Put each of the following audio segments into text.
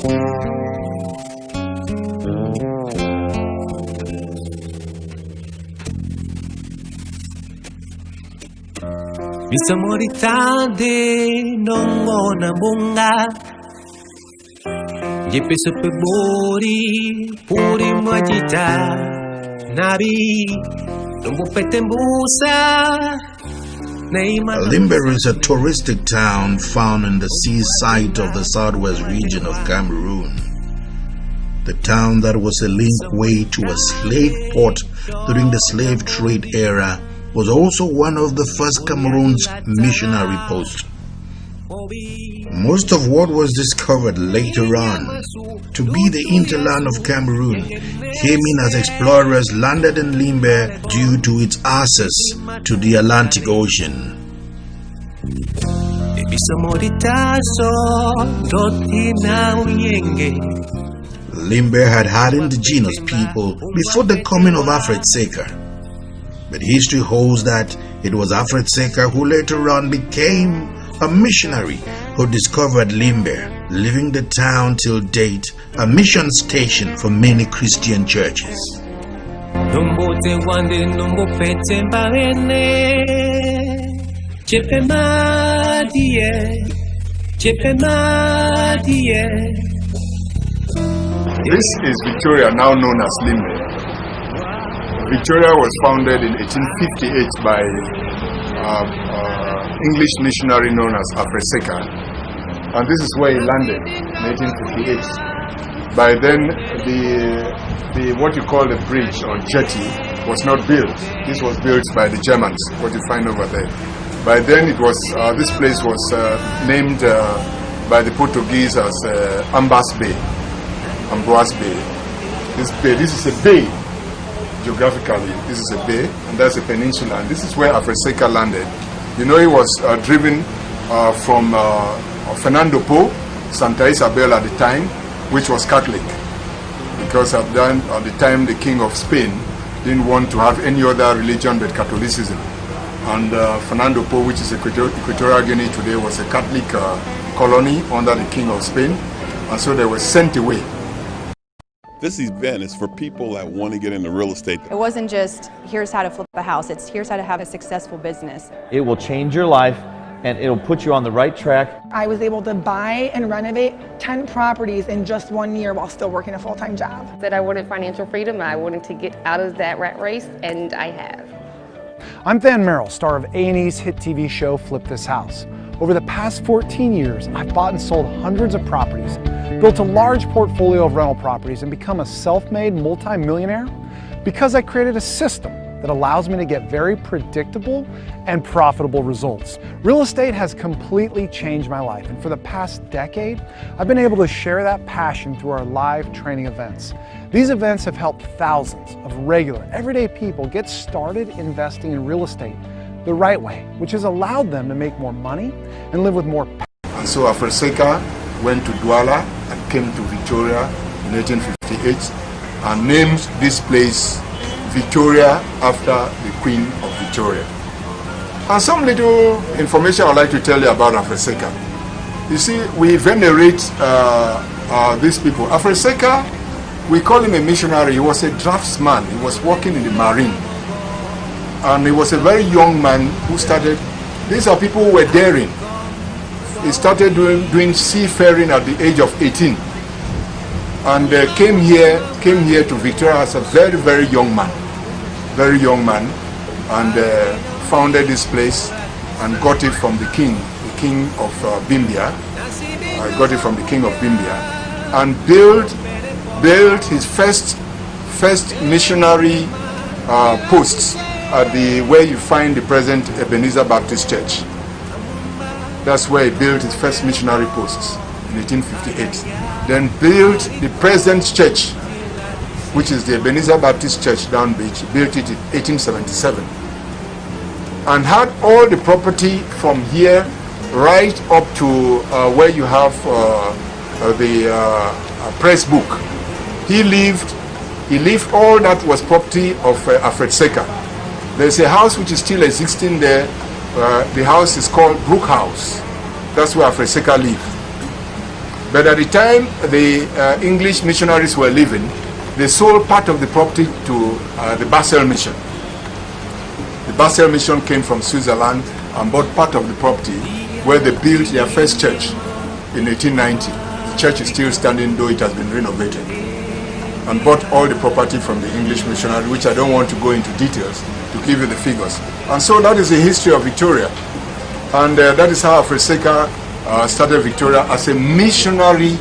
Misamoritande nongona bunga Jepeso pebori puri majita Nabi Lumbu petembusa Limbe is a touristic town found in the seaside of the southwest region of Cameroon. The town that was a linkway to a slave port during the slave trade era was also one of the first Cameroon's missionary posts. Most of what was discovered later on to be the hinterland of Cameroon came in as explorers landed in Limbe due to its access to the Atlantic Ocean. Limbe had indigenous people before the coming of Alfred Seker. But history holds that it was Alfred Seker who later on became a missionary who discovered Limbe, leaving the town till date a mission station for many Christian churches. This is Victoria, now known as Limbe. Victoria was founded in 1858 by English missionary known as Alfred Seker, and this is where he landed in 1858. By then, the what you call the bridge or jetty was not built. This was built by the Germans, what you find over there. By then, it was this place was named by the Portuguese as Ambroise Bay. This is a bay. Geographically, this is a bay, and that's a peninsula, and this is where Alfred Seker landed. You know, he was driven from Fernando Po, Santa Isabel at the time, which was Catholic, because at the time the King of Spain didn't want to have any other religion but Catholicism. And Fernando Po, which is Equatorial Guinea today, was a Catholic colony under the King of Spain, and so they were sent away. This event is for people that want to get into real estate. It wasn't just, here's how to flip a house, it's here's how to have a successful business. It will change your life and it'll put you on the right track. I was able to buy and renovate 10 properties in just 1 year while still working a full-time job. That I wanted financial freedom, I wanted to get out of that rat race, and I have. I'm Van Merrill, star of A&E's hit TV show Flip This House. Over the past 14 years, I've bought and sold hundreds of properties, built a large portfolio of rental properties, and become a self-made multi-millionaire because I created a system that allows me to get very predictable and profitable results. Real estate has completely changed my life, and for the past decade, I've been able to share that passion through our live training events. These events have helped thousands of regular, everyday people get started investing in real estate the right way, which has allowed them to make more money and live with more passion. And so Alfred Seker went to Douala and came to Victoria in 1858 and named this place Victoria after the Queen of Victoria. And some little information I'd like to tell you about Alfred Seker. You see, we venerate these people. Alfred Seker, we call him a missionary. He was a draftsman. He was working in the marine. And he was a very young man who started, these are people who were daring. He started doing seafaring at the age of 18. And came here to Victoria as a very, very young man. And founded this place and got it from the king of Bimbia. Got it from the king of Bimbia. And built his first missionary posts at where you find the present Ebenezer Baptist Church. That's where he built his first missionary posts in 1858. Then built the present church, which is the Ebenezer Baptist Church down beach. He built it in 1877. And had all the property from here right up to where you have the press book. He left all that was property of Alfred Seker. There's a house which is still existing there. The house is called Brook House. That's where Alfred Seker lived. But at the time the English missionaries were leaving, they sold part of the property to the Basel Mission. The Basel Mission came from Switzerland and bought part of the property where they built their first church in 1890. The church is still standing, though it has been renovated, and bought all the property from the English missionary, which I don't want to go into details to give you the figures. And so that is the history of Victoria. And that is how Afreseka started Victoria as a missionary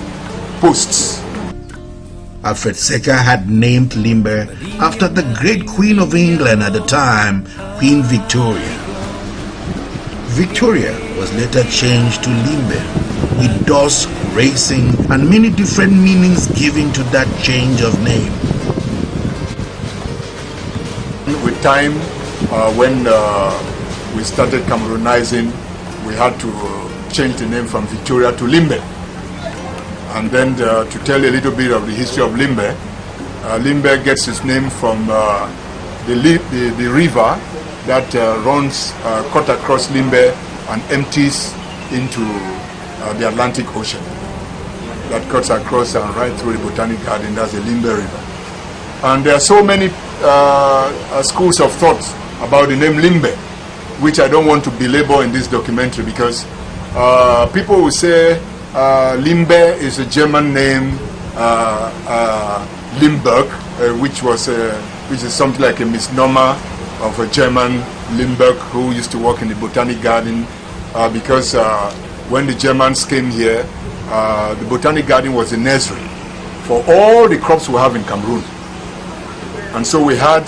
post. Afreseka had named Limbe after the great Queen of England at the time, Queen Victoria. Victoria was later changed to Limbe, with doors, racing, and many different meanings given to that change of name. With time, when we started Cameroonizing, we had to change the name from Victoria to Limbe. And then to tell you a little bit of the history of Limbe, Limbe gets its name from the river that runs cut across Limbe and empties into the Atlantic Ocean. That cuts across and right through the Botanic Garden. That's the Limbe River. And there are so many schools of thought about the name Limbe, which I don't want to belabor in this documentary, because people will say Limbe is a German name, Limburg, which is something like a misnomer of a German Limburg who used to work in the Botanic Garden, because when the Germans came here, the Botanic Garden was a nursery for all the crops we have in Cameroon. And so we had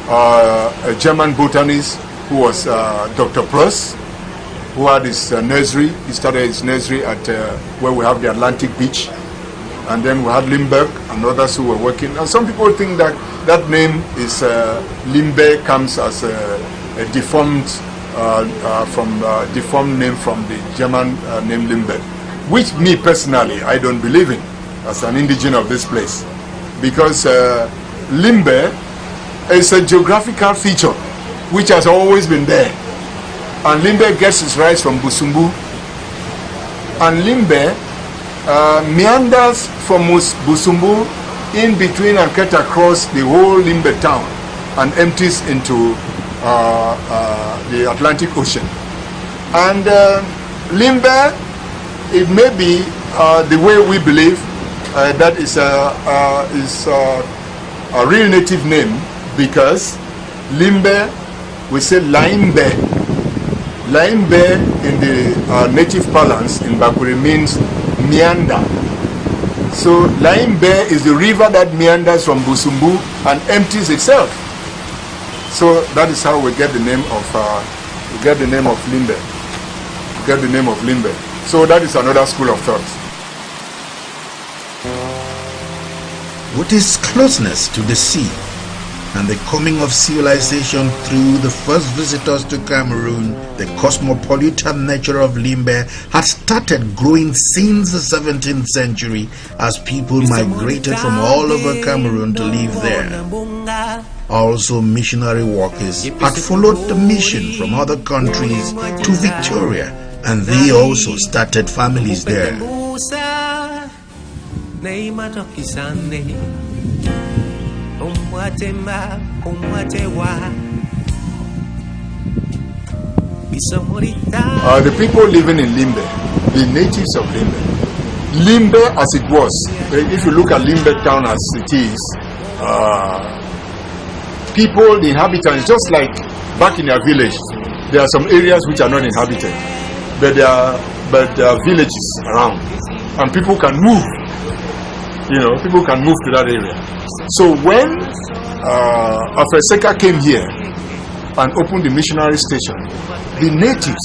a German botanist who was Dr. Plus, who had his nursery. He started his nursery at where we have the Atlantic Beach. And then we had Limburg and others who were working. And some people think that that name is Limbe comes as a deformed deformed name from the German name Limbe, which me personally I don't believe in as an indigenous of this place, because Limbe is a geographical feature which has always been there, and Limbe gets its rise from Busumbu, and Limbe meanders from Busumbu in between and cut across the whole Limbe town and empties into the Atlantic Ocean. And Limbe, it may be the way we believe that is a real native name, because Limbe, we say Laimbe. Laimbe in the native parlance in Bakuri means meander. So Laimbe is the river that meanders from Busumbu and empties itself. So that is how we get the name of Limbe. We get the name of Limbe. So that is another school of thought. With its closeness to the sea and the coming of civilization through the first visitors to Cameroon, the cosmopolitan nature of Limbe had started growing since the 17th century as people migrated from all over Cameroon to live there. Also, missionary workers had followed the mission from other countries to Victoria, and they also started families there. The people living in Limbe, the natives of Limbe, Limbe as it was, if you look at Limbe town as it is, people, the inhabitants, just like back in their village, there are some areas which are not inhabited, but there are villages around, and people can move. People can move to that area. So when Afreseka came here and opened the missionary station, the natives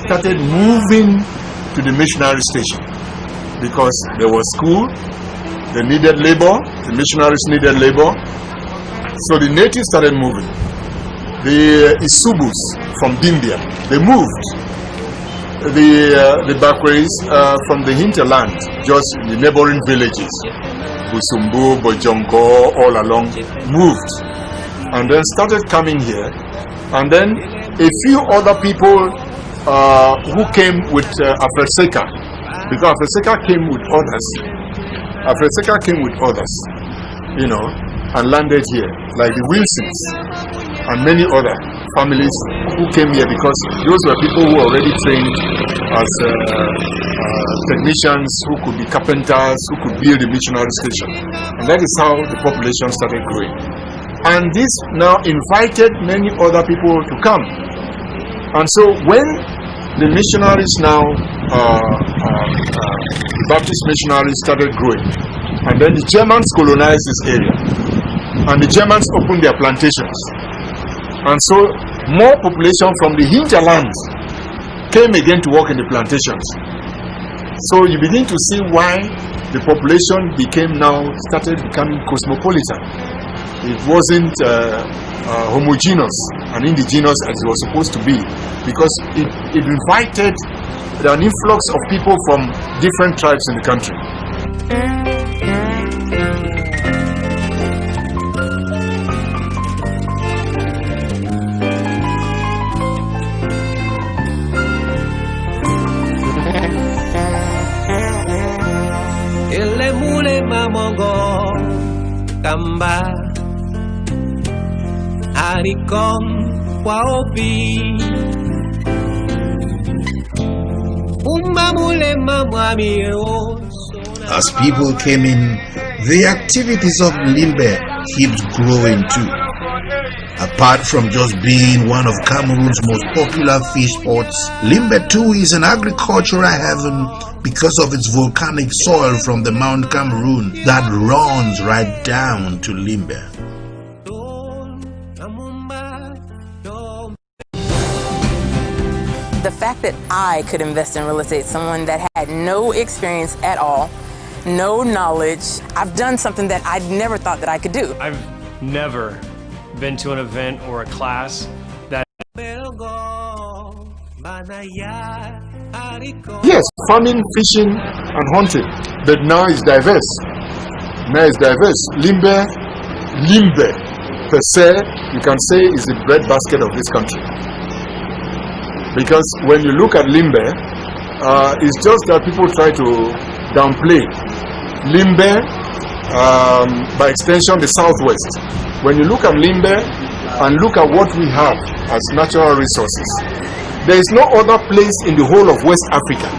started moving to the missionary station because there was school, they needed labor, the missionaries needed labor. So the natives started moving. The Isubus from Bimbia, they moved. The Bakwaris from the hinterland, just in the neighboring villages, Busumbu, Bojongo, all along, moved and then started coming here. And then a few other people who came with Afreseka because Afreseka came with others. Afreseka came with others, you know, and landed here, like the Wilsons and many other families who came here, because those were people who were already trained as technicians, who could be carpenters, who could build a missionary station. And that is how the population started growing. And this now invited many other people to come. And so when the missionaries now, the Baptist missionaries started growing, and then the Germans colonized this area, and the Germans opened their plantations. And so more population from the hinterlands came again to work in the plantations. So you begin to see why the population started becoming cosmopolitan. It wasn't homogeneous and indigenous as it was supposed to be, because it invited an influx of people from different tribes in the country. Mamongo kamba arikom waopi umamule mamwami. As people came in, the activities of Limbe kept growing too. Apart from just being one of Cameroon's most popular fish ports, Limbe too is an agricultural heaven because of its volcanic soil from the Mount Cameroon that runs right down to Limbe. The fact that I could invest in real estate, someone that had no experience at all, no knowledge, I've done something that I never thought that I could do. I've never been to an event or a class that... Yes, farming, fishing, and hunting, but now it's diverse. Limbe per se, you can say, is the breadbasket of this country. Because when you look at Limbe, it's just that people try to downplay Limbe, by extension the southwest. When you look at Limbe and look at what we have as natural resources, there is no other place in the whole of West Africa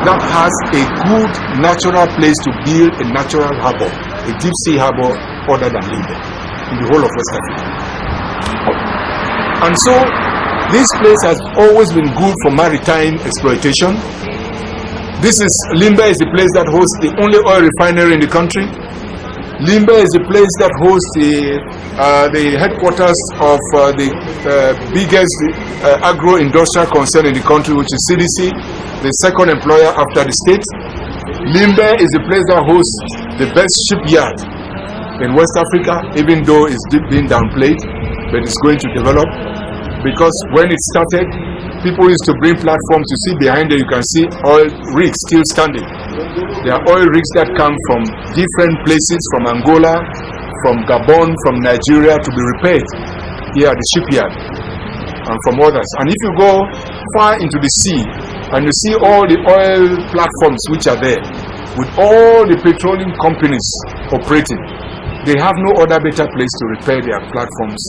that has a good natural place to build a natural harbor, a deep sea harbor, other than Limbe, in the whole of West Africa. And so this place has always been good for maritime exploitation. Limbe is the place that hosts the only oil refinery in the country. Limbe is the place that hosts the headquarters of the biggest agro-industrial concern in the country, which is CDC, the second employer after the state. Limbe is the place that hosts the best shipyard in West Africa, even though it's being downplayed, but it's going to develop. Because when it started, people used to bring platforms. You see behind there, you can see oil rigs still standing. There are oil rigs that come from different places, from Angola, from Gabon, from Nigeria, to be repaired here at the shipyard, and from others. And if you go far into the sea, and you see all the oil platforms which are there, with all the petroleum companies operating, they have no other better place to repair their platforms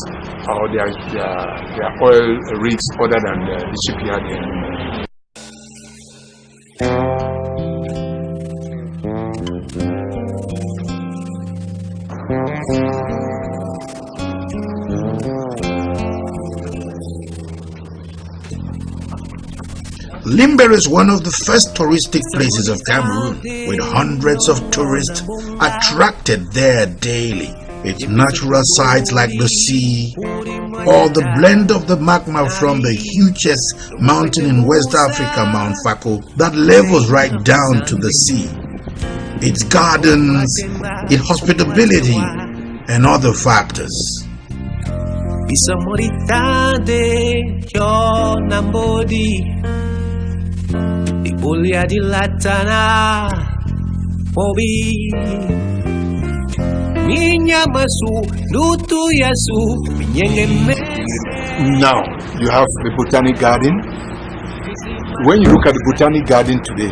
or their oil rigs other than the shipyard here. Limbe is one of the first touristic places of Cameroon, with hundreds of tourists attracted there daily. Its natural sights like the sea, or the blend of the magma from the hugest mountain in West Africa, Mount Fako, that levels right down to the sea. Its gardens, its hospitality, and other factors. Now you have the Botanic Garden. When you look at the Botanic Garden today,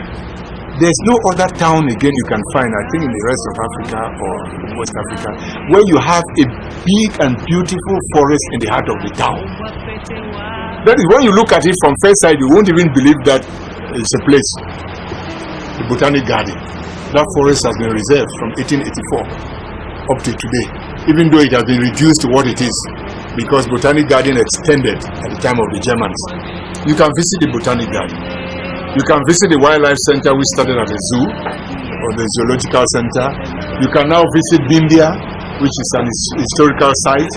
There's no other town again you can find, I think, in the rest of Africa or West Africa, where you have a big and beautiful forest in the heart of the town. That is, when you look at it from first sight, you won't even believe that it's a place. The Botanic Garden. That forest has been reserved from 1884 up to today, even though it has been reduced to what it is, because Botanic Garden extended at the time of the Germans. You can visit the Botanic Garden. You can visit the Wildlife Center, which started at the zoo, or the Zoological Center. You can now visit Bimbia, which is an historical site,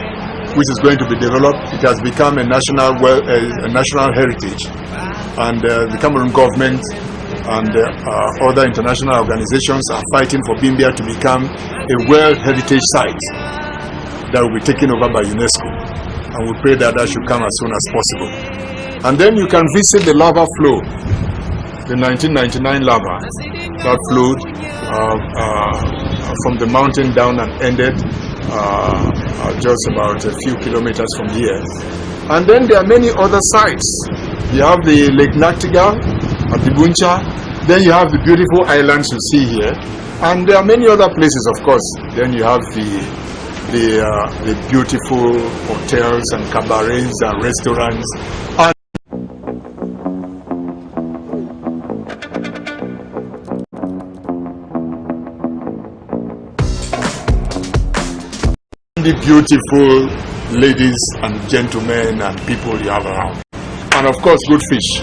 which is going to be developed. It has become a national heritage. And the Cameroon government and other international organizations are fighting for Bimbia to become a World Heritage Site that will be taken over by UNESCO. And we pray that that should come as soon as possible. And then you can visit the lava flow. The 1999 lava that flowed from the mountain down and ended just about a few kilometers from here. And then there are many other sites. You have the Lake Nachtigal at the Buncha. Then you have the beautiful islands you see here. And there are many other places, of course. Then you have the beautiful hotels and cabarets and restaurants. And the beautiful ladies and gentlemen and people you have around, and of course good fish.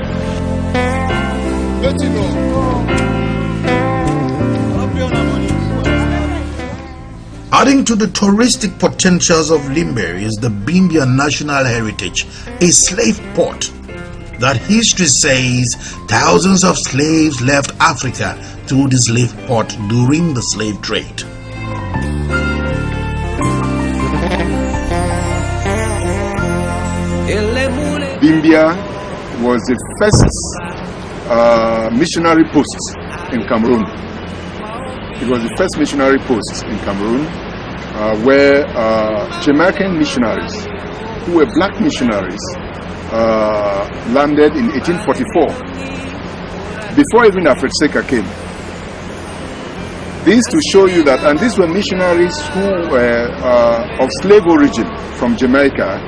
Adding to the touristic potentials of Limbe is the Bimbia National Heritage, a slave port that history says thousands of slaves left Africa through the slave port during the slave trade. Bimbia was the first missionary post in Cameroon. It was the first missionary post in Cameroon where Jamaican missionaries, who were black missionaries, landed in 1844, before even Alfred Secker came. This to show you that, and these were missionaries who were of slave origin from Jamaica,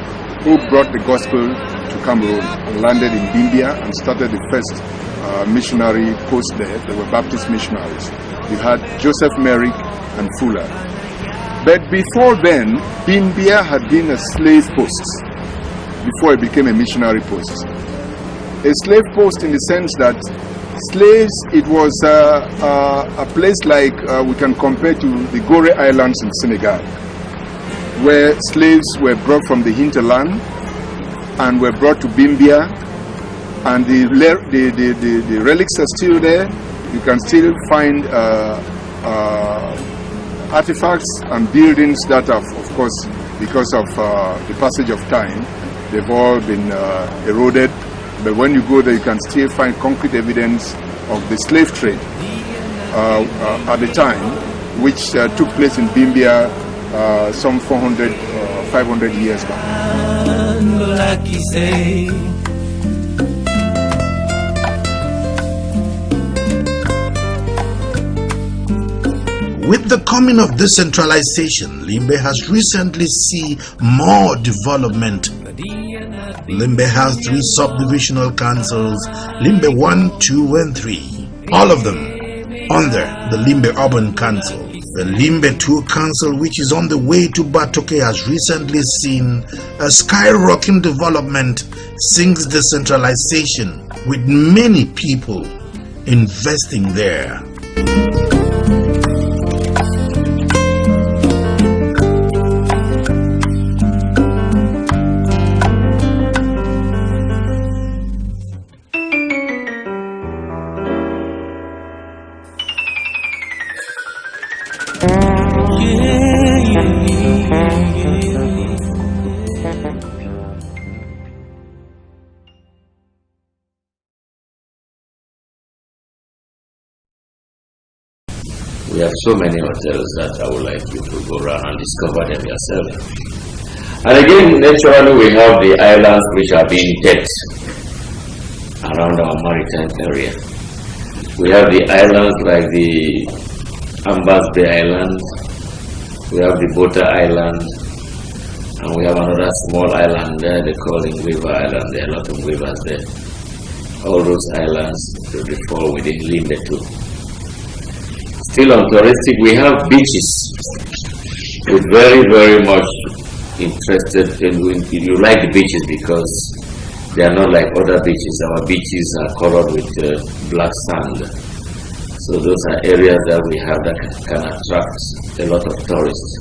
who brought the gospel to Cameroon and landed in Bimbia and started the first missionary post there. They were Baptist missionaries. You had Joseph Merrick and Fuller. But before then, Bimbia had been a slave post before it became a missionary post. A slave post in the sense that slaves, it was a place like we can compare to the Gorée Islands in Senegal, where slaves were brought from the hinterland and were brought to Bimbia, and the relics are still there. You can still find artifacts and buildings that have, of course, because of the passage of time, they've all been eroded. But when you go there, you can still find concrete evidence of the slave trade at the time, which took place in Bimbia some 400, 500 years back. With the coming of decentralization, Limbe has recently seen more development. Limbe has 3 subdivisional councils, Limbe 1, 2 and 3, all of them under the Limbe Urban Council. The Limbe 2 Council, which is on the way to Batoke, has recently seen a skyrocketing development since decentralization, with many people investing there. We have so many hotels that I would like you to go around and discover them yourself. And again, naturally, we have the islands which are being tapped around our maritime area. We have the islands like the Ambazonia Island, we have the Bota Island, and we have another small island there they call River Island. There are a lot of rivers there. All those islands they fall within Limbe too. Still on touristic, we have beaches. We're very, very much interested in, you like the beaches because they are not like other beaches. Our beaches are covered with black sand. So those are areas that we have that can attract a lot of tourists.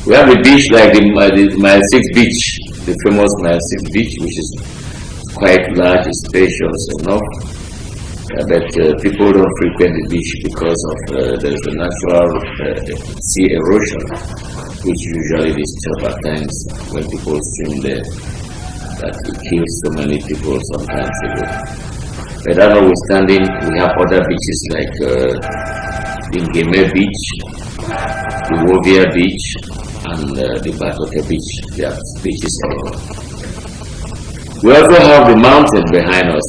We have a beach like the Mile 6 beach, the famous Mile 6 beach, which is quite large, spacious enough. But people don't frequent the beach because of there's a natural sea erosion, which usually disturbs at times when people swim there. That it kills so many people sometimes ago. But that notwithstanding, we have other beaches like the Ngeme Beach, the Wovia Beach, and the Batoke Beach. There are beaches everywhere. We also have the mountain behind us.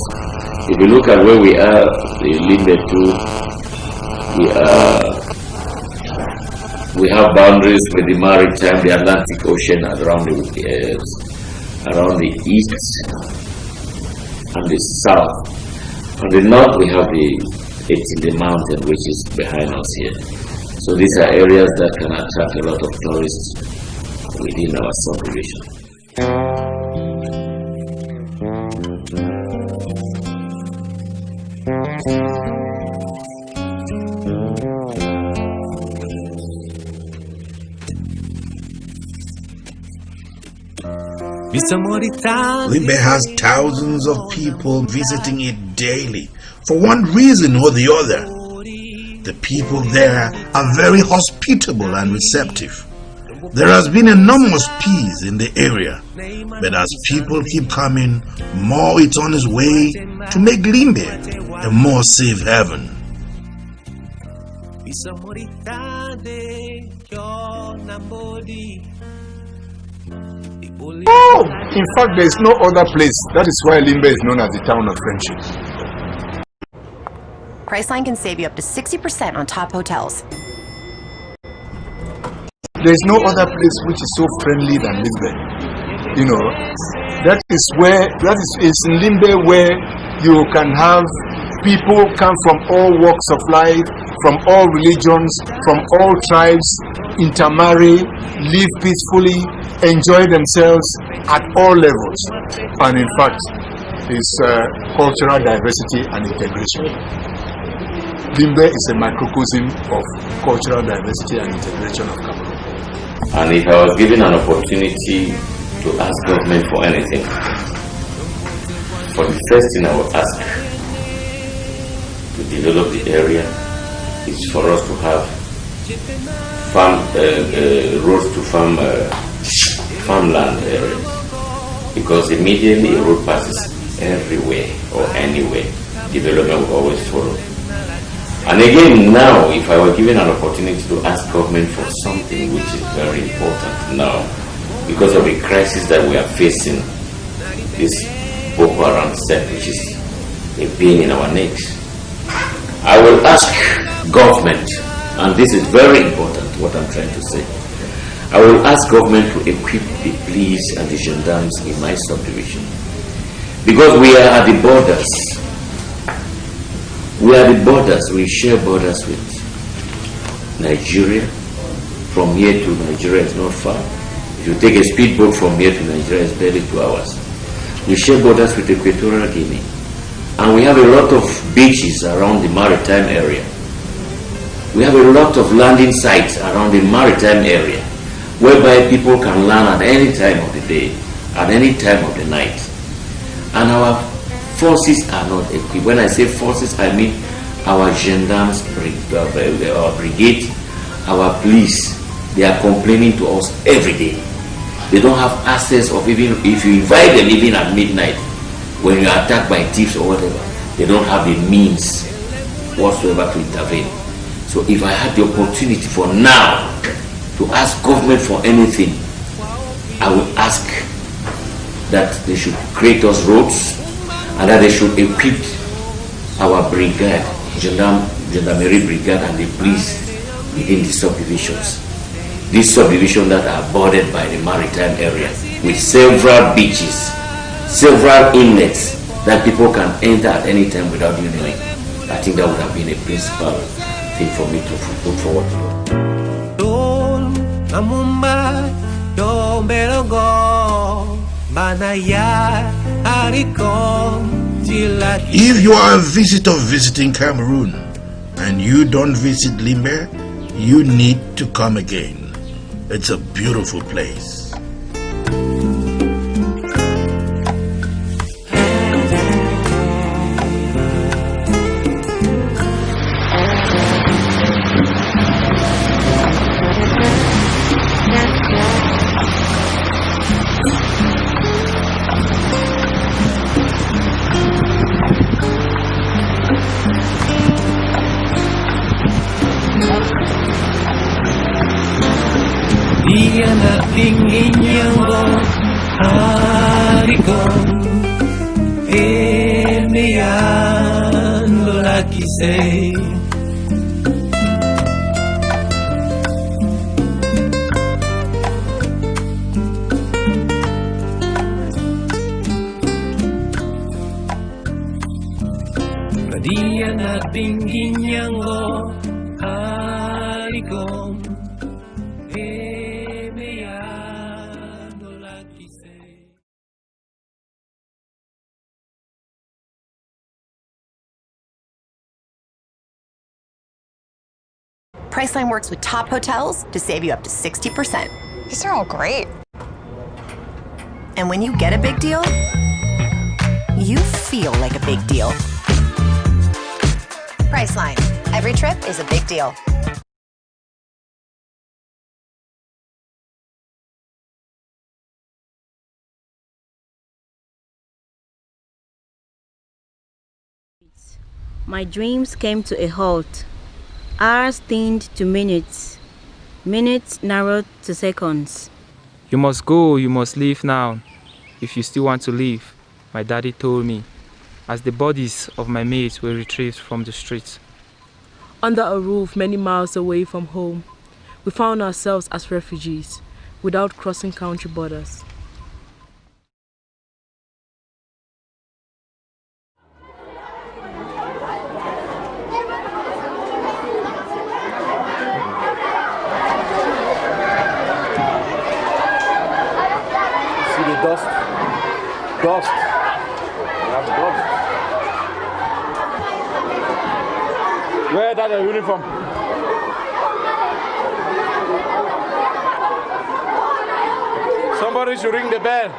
If you look at where we are, the Limbe 2, we have boundaries with the maritime, the Atlantic Ocean around the east and the south. On the north, we have the mountain, which is behind us here. So these are areas that can attract a lot of tourists within our subdivision. Limbe has thousands of people visiting it daily for one reason or the other. The people there are very hospitable and receptive. There has been enormous peace in the area, but as people keep coming, more it's on its way to make Limbe a more safe haven. Oh, in fact, there is no other place. That is why Limbe is known as the town of friendship. Priceline can save you up to 60% on top hotels. There is no other place which is so friendly than Limbe. You know, that is in Limbe where you can have people come from all walks of life, from all religions, from all tribes, intermarry, live peacefully, enjoy themselves at all levels. And in fact, it's cultural diversity and integration. Limbe is a microcosm of cultural diversity and integration of Cameroon. And if I was given an opportunity to ask government for anything, for the first thing I would ask to develop the area is for us to have roads to farmland areas, because immediately a road passes everywhere or anywhere, development will always follow. And again, now, if I were given an opportunity to ask government for something which is very important now, because of the crisis that we are facing, this Boko Haram set, which is a pain in our necks, I will ask government, and this is very important, what I'm trying to say, I will ask government to equip the police and the gendarmes in my subdivision, because we are at the borders. We are the borders, we share borders with Nigeria. From here to Nigeria is not far. If you take a speedboat from here to Nigeria, it's barely 2 hours. We share borders with Equatorial Guinea. And we have a lot of beaches around the maritime area. We have a lot of landing sites around the maritime area, whereby people can land at any time of the day, at any time of the night. And our forces are not equipped. When I say forces, I mean our gendarmes, our brigade, our police. They are complaining to us every day. They don't have access of, even if you invite them even at midnight, when you are attacked by thieves or whatever, they don't have the means whatsoever to intervene. So if I had the opportunity for now to ask government for anything, I would ask that they should create us roads, and that they should equip our brigade gendarmerie brigade and the police within the subdivisions. These subdivisions that are bordered by the maritime area with several beaches, several inlets that people can enter at any time without doing anything. I think that would have been a principal thing for me to put forward. If you are a visitor visiting Cameroon and you don't visit Limbe, you need to come again. It's a beautiful place. Dia nating inyong harikon Emeyan lelaki say Dia nating inyong harikon Priceline works with top hotels to save you up to 60%. These are all great. And when you get a big deal, you feel like a big deal. Priceline. Every trip is a big deal. My dreams came to a halt. Hours thinned to minutes. Minutes narrowed to seconds. You must go, you must leave now, if you still want to live, my daddy told me, as the bodies of my mates were retrieved from the streets. Under a roof many miles away from home, we found ourselves as refugees, without crossing country borders. Dust. We have dust. Where that a uniform? Somebody should ring the bell.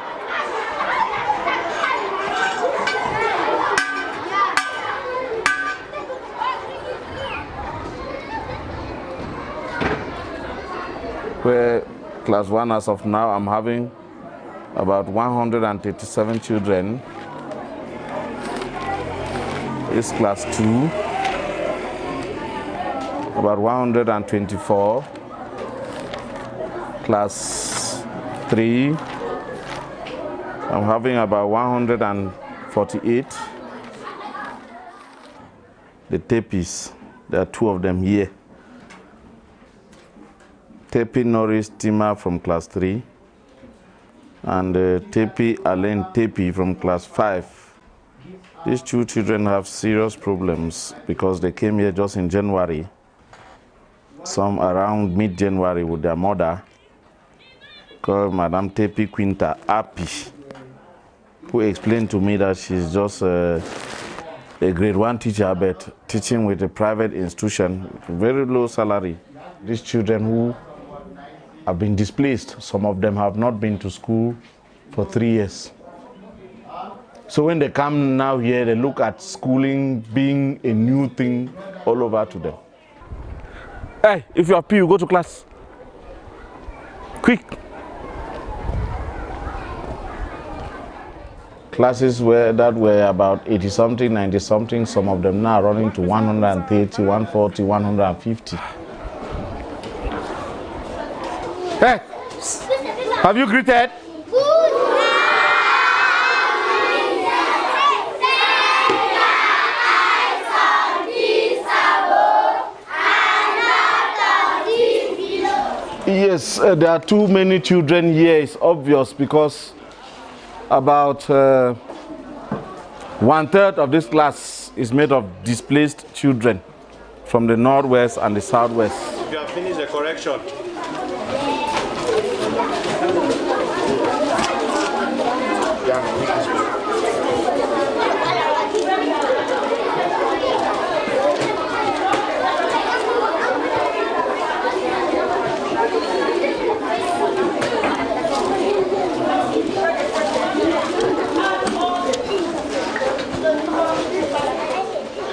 Where class 1 as of now, I'm having about 137 children. It's class 2, about 124. Class 3, I'm having about 148. The tapis, there are 2 of them here. Tepi Norris Tima from class 3. And Tepi Alain Tepi from class 5. These 2 children have serious problems because they came here just in January, some around mid-January with their mother, called Madame Tepi Quinta Api, who explained to me that she's just a grade 1 teacher, but teaching with a private institution, very low salary. These children who have been displaced, some of them have not been to school for 3 years. So when they come now here, they look at schooling being a new thing all over to them. Hey, if you are P, you go to class. Quick. Classes that were about 80-something, 90-something, some of them now running to 130, 140, 150. Hey, have you greeted? Yes, there are too many children here. It's obvious because about 1/3 of this class is made of displaced children from the northwest and the southwest. You have finished the correction.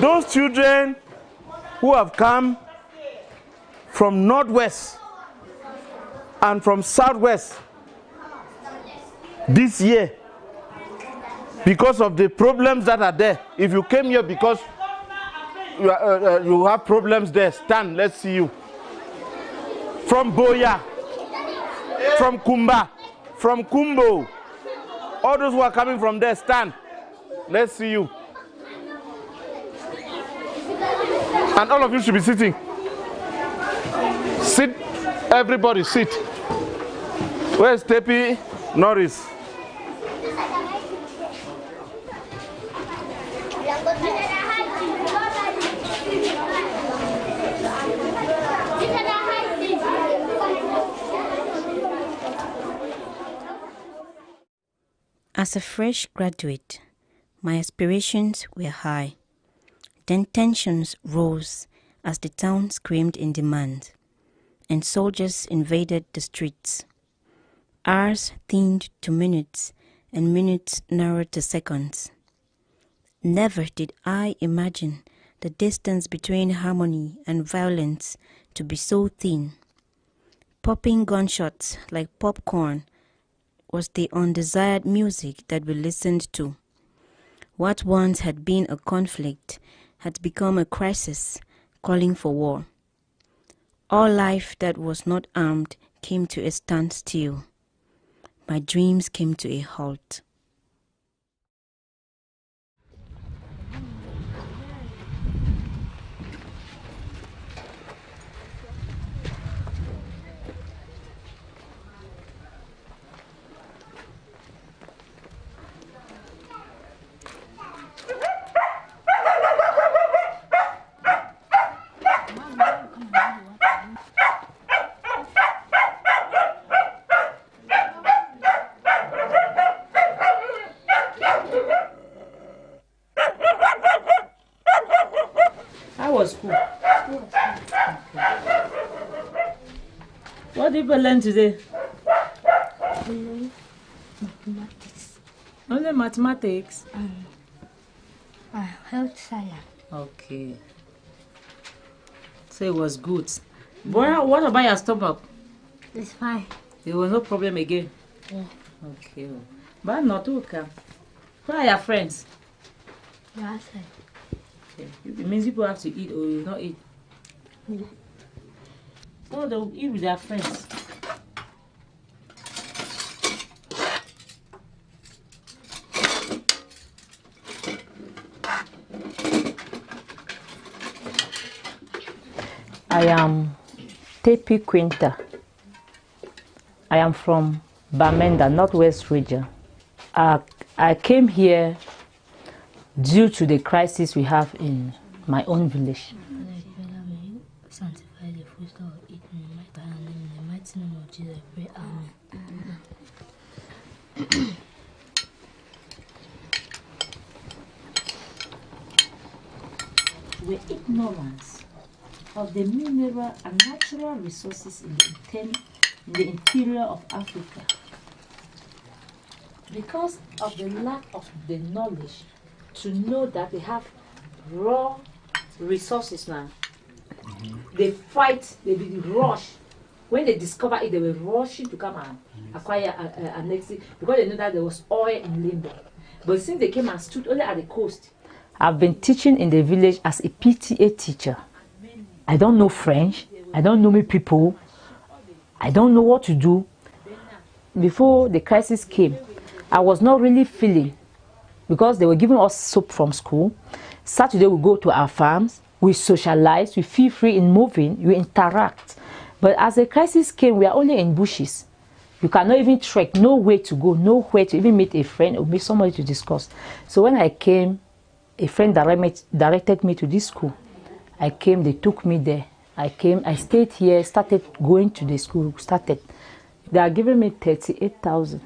Those children who have come from northwest and from southwest this year because of the problems that are there. If you came here because you have problems there, stand, let's see you. From Boya, from Kumba, from Kumbo, all those who are coming from there, stand, let's see you. And all of you should be sitting. Sit, everybody sit. Where's Tepi Norris? As a fresh graduate, my aspirations were high. Then tensions rose as the town screamed in demand, and soldiers invaded the streets. Hours thinned to minutes, and minutes narrowed to seconds. Never did I imagine the distance between harmony and violence to be so thin. Popping gunshots like popcorn was the undesired music that we listened to. What once had been a conflict had become a crisis, calling for war. All life that was not armed came to a standstill. My dreams came to a halt. Was cool. What did you learn today? Mathematics. Only mathematics? Health science. Okay. So it was good. But what about your stomach? It's fine. There was no problem again? Yeah. Okay. But not okay. Who are your friends? Yes. It means people have to eat or you not eat. Yeah. Oh, they'll eat with their friends. I am Tepi Quinta. I am from Bamenda, Northwest region. I came here due to the crisis we have in my own village. With ignorance of the mineral and natural resources in the interior of Africa, because of the lack of the knowledge to know that they have raw resources now. They fight, they rush. When they discover it, they were rushing to come and acquire an exit because they knew that there was oil in Limbo. But since they came and stood only at the coast. I've been teaching in the village as a PTA teacher. I don't know French. I don't know many people. I don't know what to do. Before the crisis came, I was not really feeling because they were giving us soap from school. Saturday we go to our farms, we socialize, we feel free in moving, we interact. But as the crisis came, we are only in bushes. You cannot even trek, no way to go, nowhere to even meet a friend or meet somebody to discuss. So when I came, a friend directed me to this school. I came, they took me there. I came, I stayed here, started going to the school, They are giving me 38,000.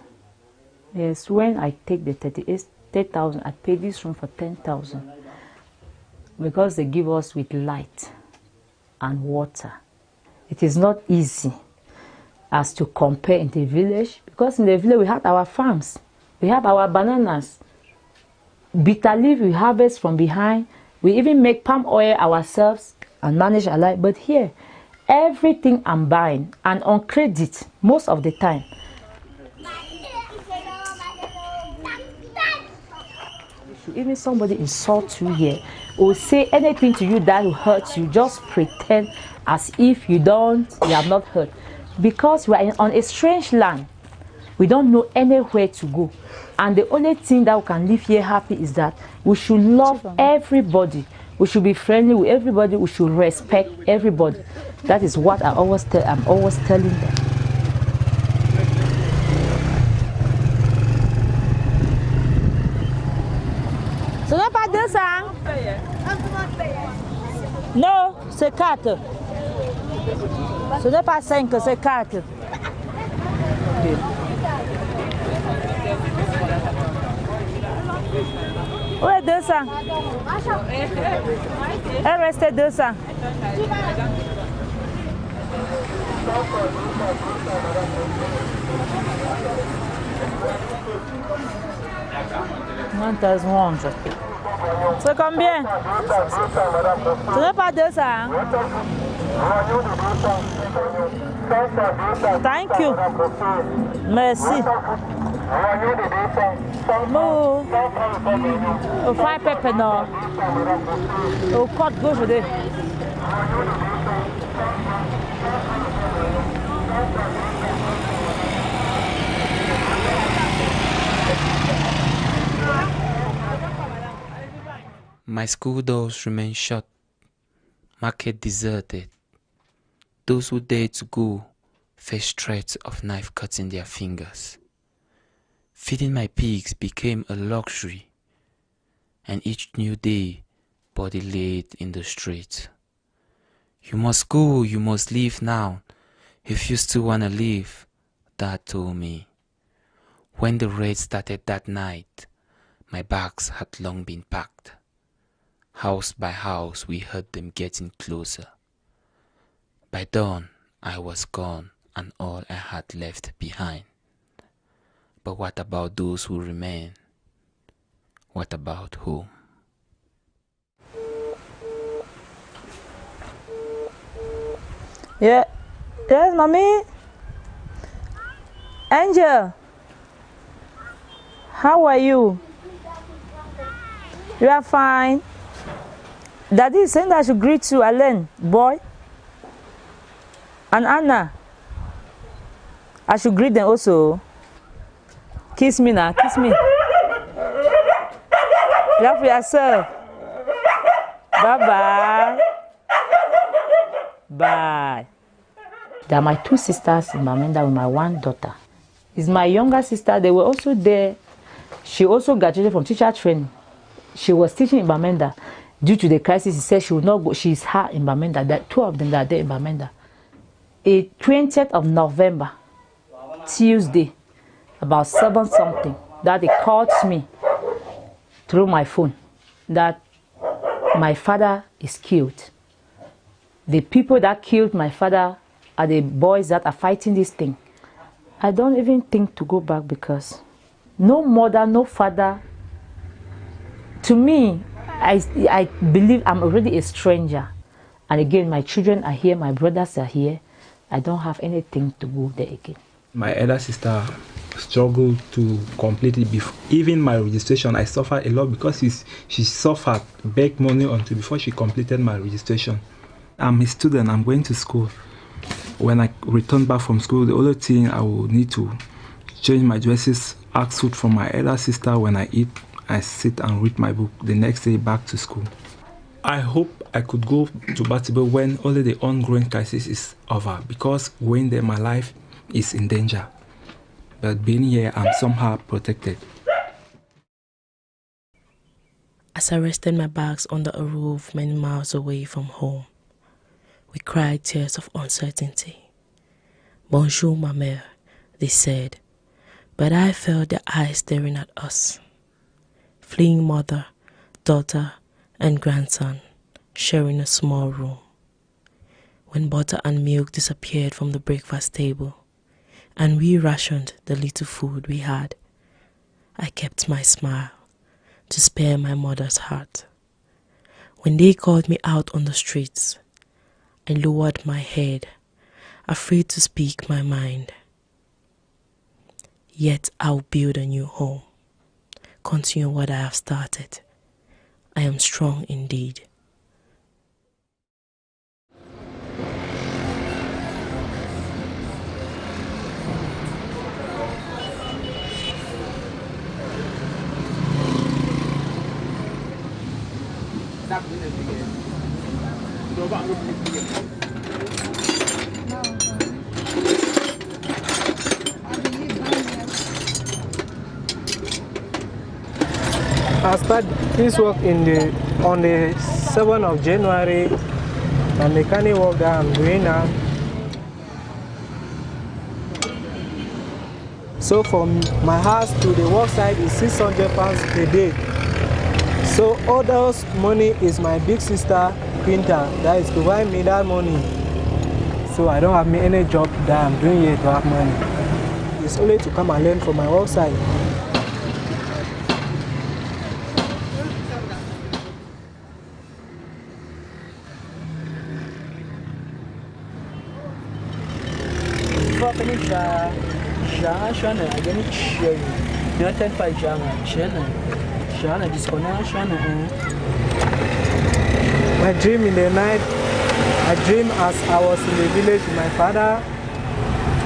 Yes, when I take the 38,000, I pay this room for 10,000. Because they give us with light and water. It is not easy as to compare in the village, because in the village we have our farms, we have our bananas, bitter leaf we harvest from behind, we even make palm oil ourselves and manage our life. But here, everything I'm buying and on credit most of the time. Even somebody insults you here or say anything to you that will hurt you, just pretend as if you have not heard. Because we are on a strange land, we don't know anywhere to go. And the only thing that we can live here happy is that we should love everybody. We should be friendly with everybody. We should respect everybody. That is what I'm always telling them. Ce n'est pas 200. Non, c'est 4. Ce n'est pas 5, c'est 4. Où est 200? Elle restait 200. C'est combien? Ce n'est pas 200. Thank you. Merci. Mou. Au fire pepper no. Au côte gauche de. My school doors remain shut, market deserted. Those who dared to go faced threats of knife cuts in their fingers. Feeding my pigs became a luxury, and each new day body laid in the street. You must go, you must leave now, if you still wanna live, Dad told me. When the raid started that night, my bags had long been packed. House by house, we heard them getting closer. By dawn, I was gone, and all I had left behind. But what about those who remain? What about home? Yeah. Yes, mommy. Angel. How are you? You are fine. Daddy is saying that I should greet you, Alain, boy. And Anna. I should greet them also. Kiss me now, kiss me. Clap for yourself. Bye-bye. Bye. There are my 2 sisters in Bamenda with my 1 daughter. It's my younger sister. They were also there. She also graduated from teacher training. She was teaching in Bamenda. Due to the crisis, she said she would not go. She's her in Bamenda. That 2 of them that are there in Bamenda. A 20th of November, Tuesday, about 7 something, that they called me through my phone that my father is killed. The people that killed my father are the boys that are fighting this thing. I don't even think to go back because no mother, no father. To me, I believe I'm already a stranger. And again, my children are here, my brothers are here. I don't have anything to go there again. My elder sister struggled to complete it before. Even my registration, I suffered a lot because she suffered, begged money until before she completed my registration. I'm a student, I'm going to school. When I return back from school, the only thing I will need to change my dresses, ask food from my elder sister. When I eat, I sit and read my book. The next day back to school. I hope I could go to Batibo when only the ongoing crisis is over, because going there, my life is in danger. But being here, I'm somehow protected. As I rested my bags under a roof many miles away from home, we cried tears of uncertainty. Bonjour, ma mère, they said, but I felt their eyes staring at us. Fleeing mother, daughter, and grandson sharing a small room. When butter and milk disappeared from the breakfast table, and we rationed the little food we had, I kept my smile to spare my mother's heart. When they called me out on the streets, I lowered my head, afraid to speak my mind. Yet I'll build a new home, continue what I have started. I am strong indeed. I started this work on the 7th of January, and mechanic work that I'm doing now. So from my house to the work site is £600 a day. So all those money is my big sister Pinta that is providing me that money. So I don't have any job that I'm doing here to have money. It's only to come and learn from my work site. My dream in the night, I dream as I was in the village with my father.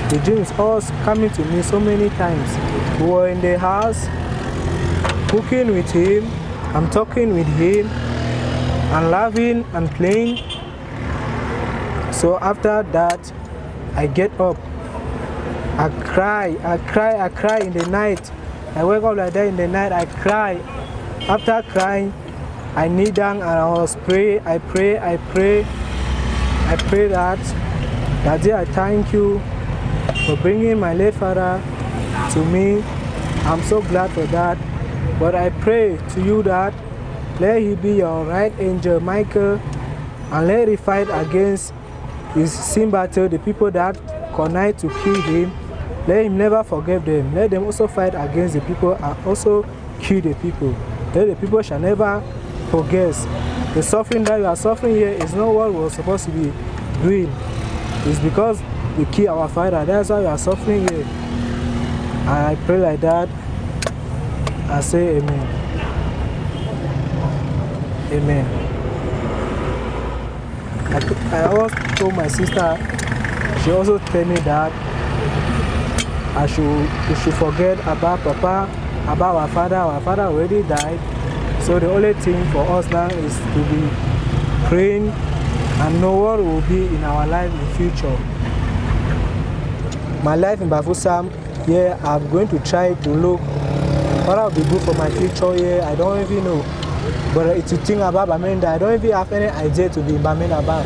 The dream is always coming to me so many times. We were in the house, cooking with him, I'm talking with him, and laughing and playing. So after that, I get up. I cry in the night. I wake up like that in the night, I cry. After crying, I kneel down and I was pray. I pray that day I thank you for bringing my late father to me. I'm so glad for that. But I pray to you that let he be your right angel, Michael, and let he fight against his sin battle, the people that connive to kill him. Let him never forgive them. Let them also fight against the people and also kill the people. Let the people shall never forget. The suffering that you are suffering here is not what we were supposed to be doing. It's because we kill our father. That's why you are suffering here. And I pray like that. I say amen. Amen. I also told my sister, she also told me that we should forget about Papa, about our father. Our father already died. So the only thing for us now is to be praying and know what will be in our life in the future. My life in Bafusam, yeah, I'm going to try to look what will be good for my future here. I don't even know. But to think about Bamenda, I don't even have any idea to be Bamenda about.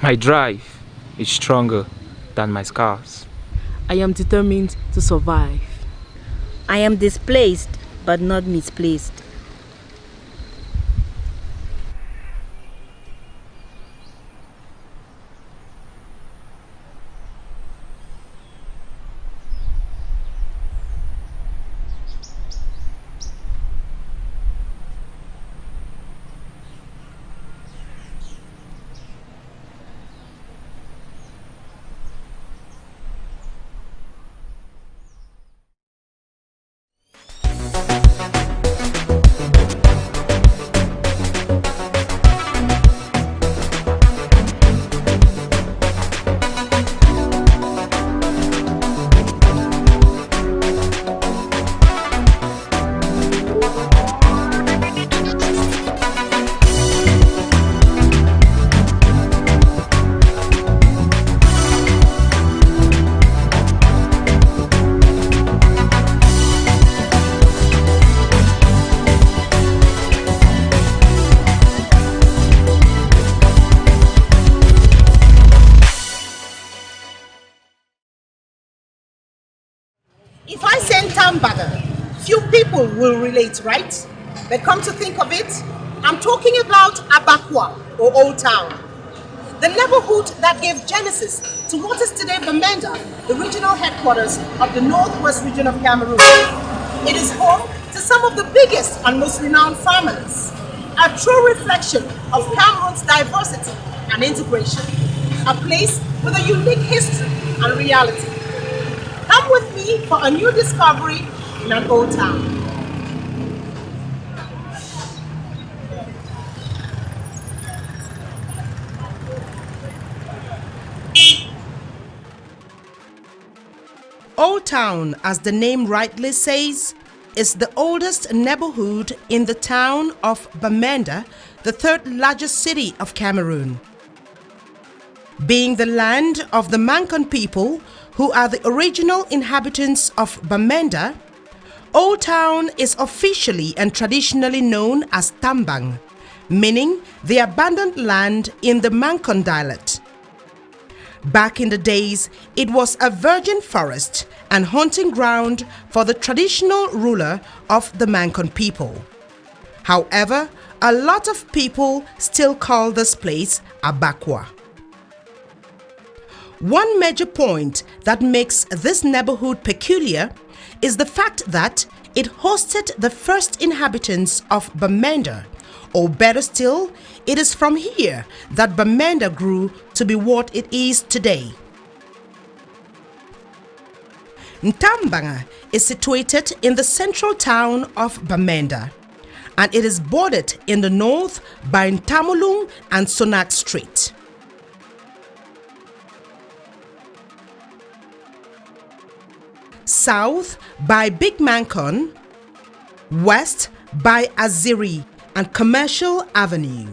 My drive is stronger than my scars. I am determined to survive. I am displaced but not misplaced. Tambaga. Few people will relate, right? But come to think of it, I'm talking about Abakwa, or Old Town. The neighborhood that gave genesis to what is today Bamenda, the regional headquarters of the Northwest region of Cameroon. It is home to some of the biggest and most renowned families, a true reflection of Cameroon's diversity and integration, a place with a unique history and reality. Come with me for a new discovery in an old town. Old Town, as the name rightly says, is the oldest neighborhood in the town of Bamenda, the third largest city of Cameroon. Being the land of the Mankon people, who are the original inhabitants of Bamenda, Old Town is officially and traditionally known as Tambang, meaning the abandoned land in the Mankon dialect. Back in the days, it was a virgin forest and hunting ground for the traditional ruler of the Mankon people. However, a lot of people still call this place Abakwa. One major point that makes this neighborhood peculiar is the fact that it hosted the first inhabitants of Bamenda, or better still, it is from here that Bamenda grew to be what it is today. Ntambanga is situated in the central town of Bamenda, and it is bordered in the north by Ntamulung and Sonak Street. South by Big Mankon, west by Aziri and Commercial Avenue,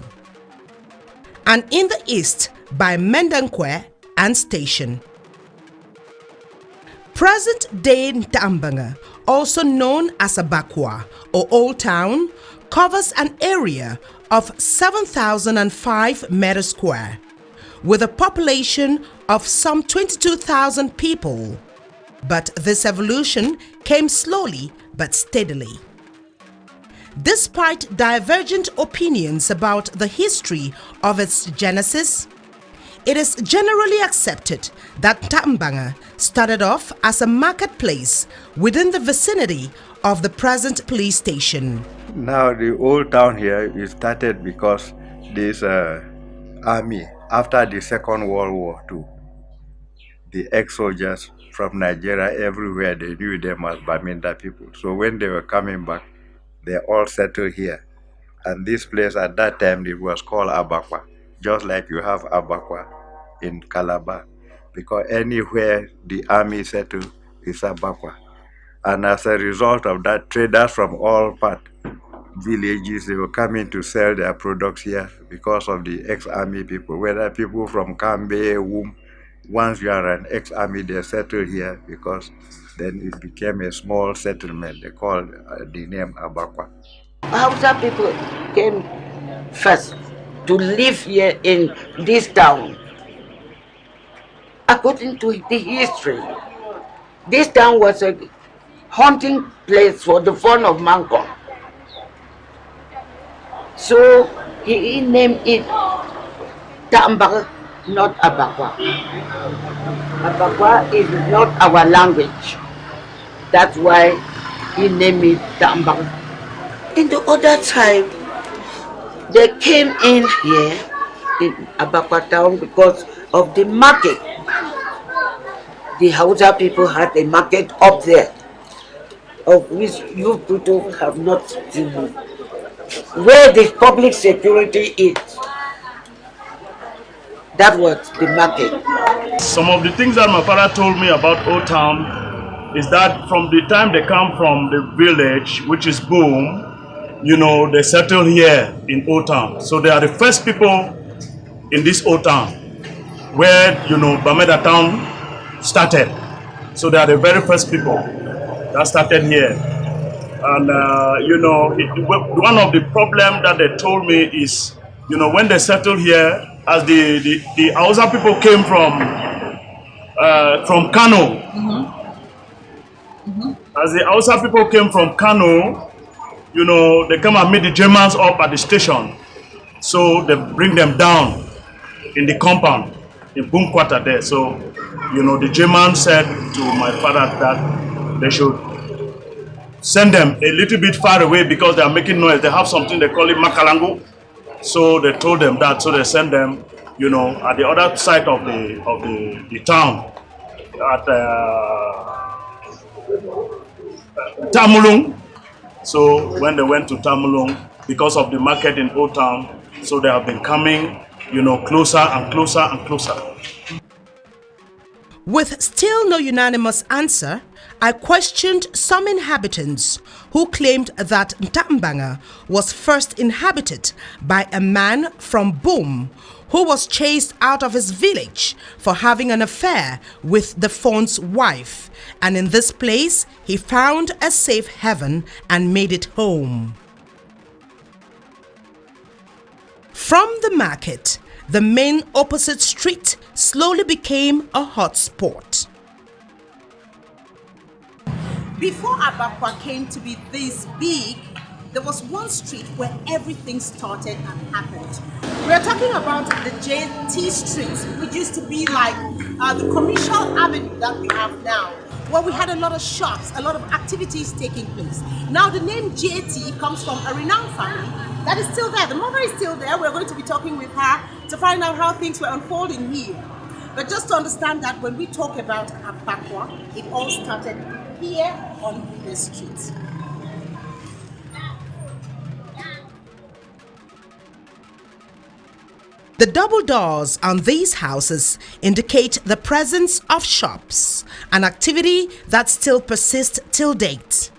and in the east by Mendankwe and Station. Present-day Ntambanga, also known as Abakwa or Old Town, covers an area of 7,005 meters square, with a population of some 22,000 people. But this evolution came slowly but steadily. Despite divergent opinions about the history of its genesis, it is generally accepted that Tambanga started off as a marketplace within the vicinity of the present police station. Now the old town here is started because this army, after the Second World War II, the ex-soldiers from Nigeria everywhere, they knew them as Bamenda people. So when they were coming back, they all settled here. And this place at that time, it was called Abakwa, just like you have Abakwa in Calabar, because anywhere the army settled is Abakwa. And as a result of that, traders from all villages, they were coming to sell their products here because of the ex-army people, whether people from Kambe, Wum. Once you are an ex-army, they settled here because then it became a small settlement. They called the name Abakwa. Hausa people came first to live here in this town. According to the history, this town was a hunting place for the fun of Mankon. So he named it Tambang, not Abakwa. Abakwa is not our language. That's why he named it Tambang. In the other time, they came in here in Abakwa town because of the market. The Hausa people had a market up there, of which you people have not seen. Where the public security is, that was the market. Some of the things that my father told me about Old Town is that from the time they come from the village, which is Boom, they settled here in Old Town. So they are the first people in this Old Town where, Bamenda Town started. So they are the very first people that started here. And, one of the problems that they told me is, when they settled here, as the Hausa people came from Kano, As the Hausa people came from Kano, you know, they come and meet the Germans up at the station. So they bring them down in the compound, in Boom Quarter there. So, you know, the German said to my father that they should send them a little bit far away because they are making noise. They have something they call it Makalango. So they told them that. So they sent them, you know, at the other side of the town at Tamulung. So when they went to Tamulung, because of the market in Old Town, so they have been coming, you know, closer and closer and closer. With still no unanimous answer, I questioned some inhabitants who claimed that Ntambanga was first inhabited by a man from Boom who was chased out of his village for having an affair with the Fon's wife, and in this place he found a safe haven and made it home. From the market, the main opposite street slowly became a hot spot. Before Abakwa came to be this big, there was one street where everything started and happened. We're talking about the JT Street, which used to be like the commercial avenue that we have now, where we had a lot of shops, a lot of activities taking place. Now the name JT comes from a renowned family that is still there. The mother is still there. We're going to be talking with her to find out how things were unfolding here. But just to understand that when we talk about Abakwa, it all started here on this street. The double doors on these houses indicate the presence of shops, an activity that still persists till date.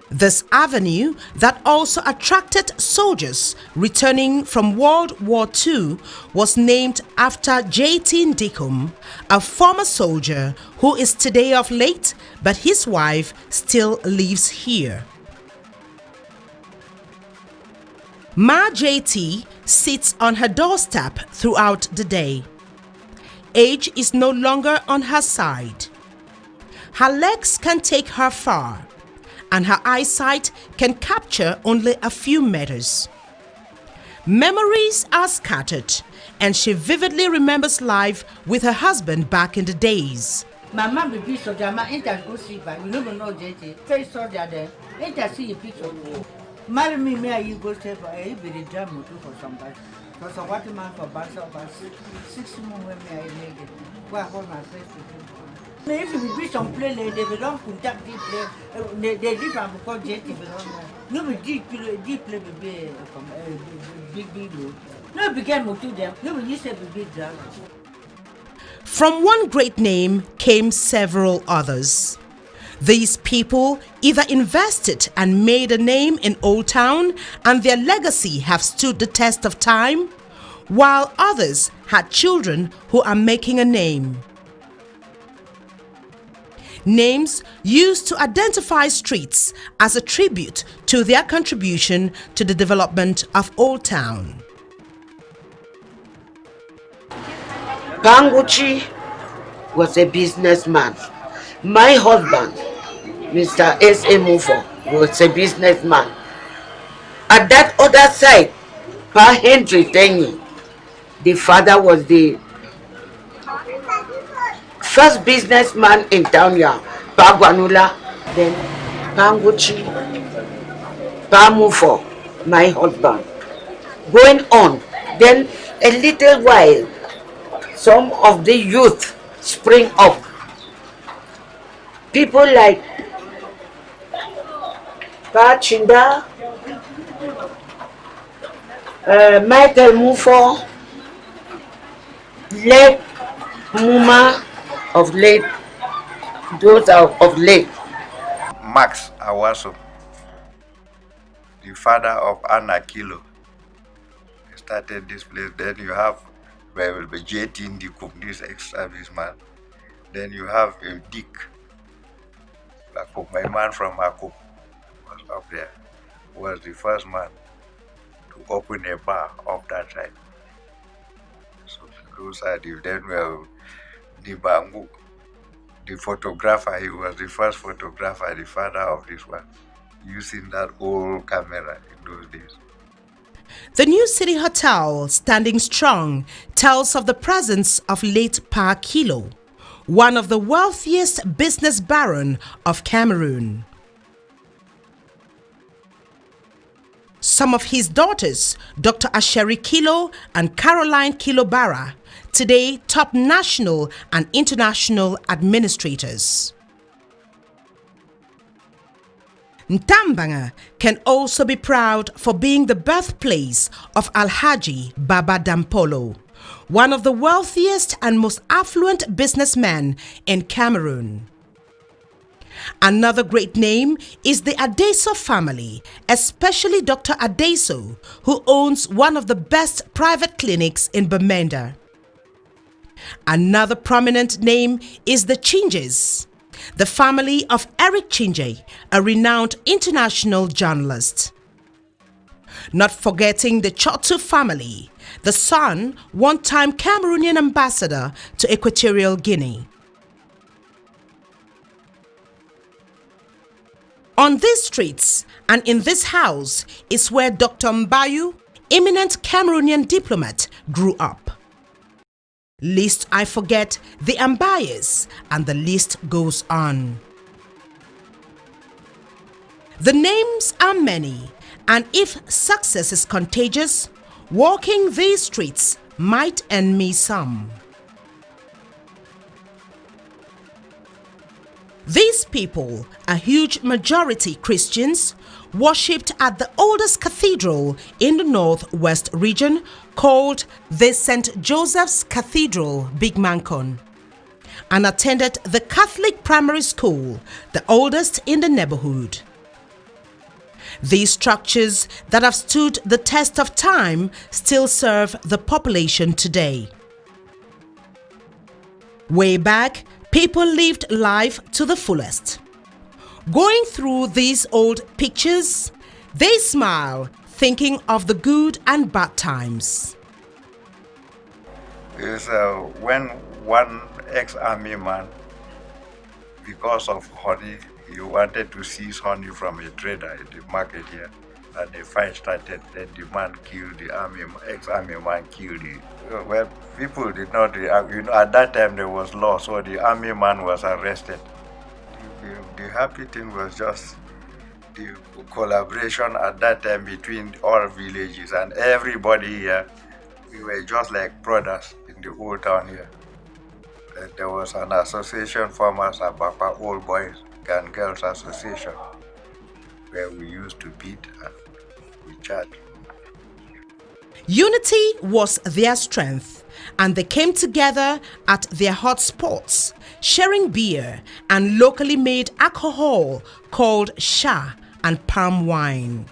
This avenue that also attracted soldiers returning from World War II was named after J.T. Ndikum, a former soldier who is today of late, but his wife still lives here. Ma JT sits on her doorstep throughout the day. Age is no longer on her side. Her legs can take her far, and her eyesight can capture only a few meters. Memories are scattered, and she vividly remembers life with her husband back in the days. My mom be picture, my ain't go see by. You never know JT. Face saw there. Ain't I see a picture? Marry me, may you go stay for a be the drum for somebody. Because a water man for Bansa over 6 months when I make it. Where I hold my face to do. If you be some play, they don't contact deep play. They different because JT belong. No be deep play be big load. No began to them. No be used to be big drama. From one great name came several others. These people either invested and made a name in Old Town, and their legacy have stood the test of time, while others had children who are making a name. Names used to identify streets as a tribute to their contribution to the development of Old Town. Panguchi was a businessman. My husband, Mr. S.A. Mufo, was a businessman. At that other side, Pa Henry Tenyi, the father was the first businessman in town here. Pa Gwanula, then Panguchi, Pa Mufo, my husband. Going on, then a little while, some of the youth spring up. People like Pa Chinda, Michael Mufo, late Muma of late, those are of late. Max Awaso, the father of Anna Kilo, started this place. Then you have JT Ndikum, this ex-serviceman. Then you have Dick, my man from Akuk was up there, was the first man to open a bar of that time. So those are the then we have the Bangu, the photographer, he was the first photographer, the father of this one, using that old camera in those days. The New City Hotel, standing strong, tells of the presence of late Pa Kilo, one of the wealthiest business baron of Cameroon. Some of his daughters, Dr. Asheri Kilo and Caroline Kilo Barra, today top national and international administrators. Ntambanga can also be proud for being the birthplace of Alhaji Baba Dampolo, one of the wealthiest and most affluent businessmen in Cameroon. Another great name is the Adeso family, especially Dr. Adeso, who owns one of the best private clinics in Bamenda. Another prominent name is the Chinjes, the family of Eric Chinje, a renowned international journalist. Not forgetting the Chotu family, the son, one-time Cameroonian ambassador to Equatorial Guinea. On these streets and in this house is where Dr. Mbayu, eminent Cameroonian diplomat, grew up. Lest I forget the Ambayas, and the list goes on. The names are many, and if success is contagious, walking these streets might earn me some. These people, a huge majority Christians, worshipped at the oldest cathedral in the northwest region called the St. Joseph's Cathedral, Big Mancon, and attended the Catholic primary school, the oldest in the neighborhood. These structures that have stood the test of time still serve the population today. Way back, people lived life to the fullest. Going through these old pictures, they smile, thinking of the good and bad times. It's when one ex-army man, because of honey, he wanted to seize honey from a trader in the market here, and the fight started. Then the man killed the ex-army man killed him. Well, people did not react. At that time there was law, so the army man was arrested. The happy thing was just the collaboration at that time between all villages and everybody here. We were just like brothers in the old town here. And there was an association formed as Abapa Old Boys and Girls Association, where we used to beat and we chat. Unity was their strength, and they came together at their hot spots, sharing beer and locally made alcohol called sha and palm wine.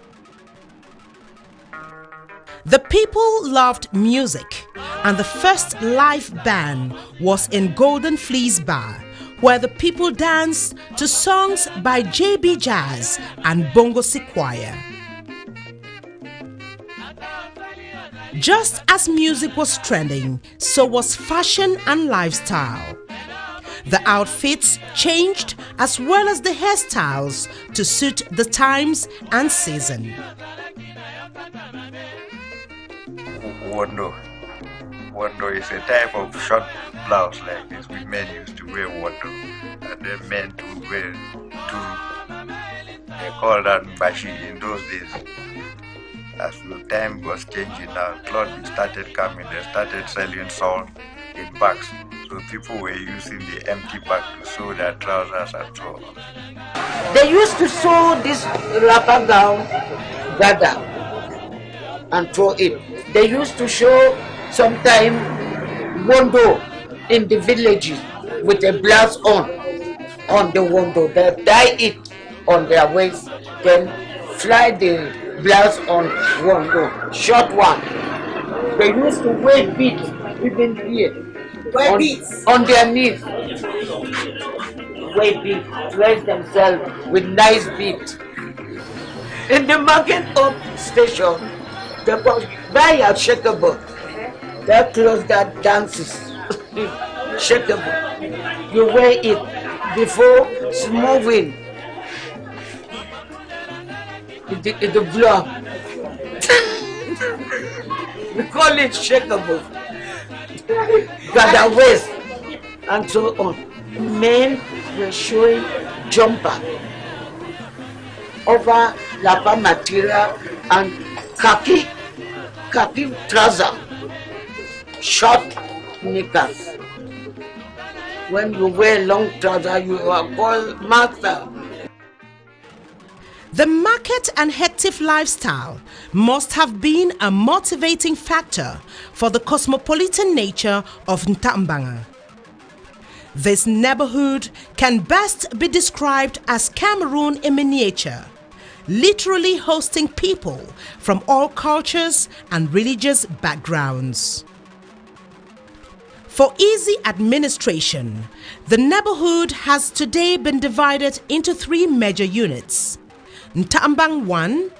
The people loved music, and the first live band was in Golden Fleece Bar, where the people danced to songs by JB Jazz and Bongo Sequoia. Just as music was trending, so was fashion and lifestyle. The outfits changed as well as the hairstyles to suit the times and season. Wondo. Wondo is a type of short blouse like this. Men used to wear wondo, and then men to wear turu. They call that bashi in those days. As the time was changing now, clothing started coming. They started selling salt in bags. So people were using the empty bag to sew their trousers and so on. They used to sew this wrapper gown, gada, and throw it. They used to show sometime wondo in the villages with a blouse on the wondo. They tie it on their waist, then fly the blouse on wondo, short one. They used to wear beads even here. On their knees. Wear beads, dress themselves with nice beads. In the market up station, they buy a shakeable. That clothes that dances. Shakeable. You wear it before it's moving. It will blow up. We call it shakeable. Gather waist and so on. Men were showing jumper over lapa material and khaki trouser, short knickers. When you wear long trouser, you are called master. The market and hectic lifestyle must have been a motivating factor for the cosmopolitan nature of Ntambanga. This neighborhood can best be described as Cameroon in miniature, literally hosting people from all cultures and religious backgrounds. For easy administration, the neighborhood has today been divided into 3 major units: Ntambang 1,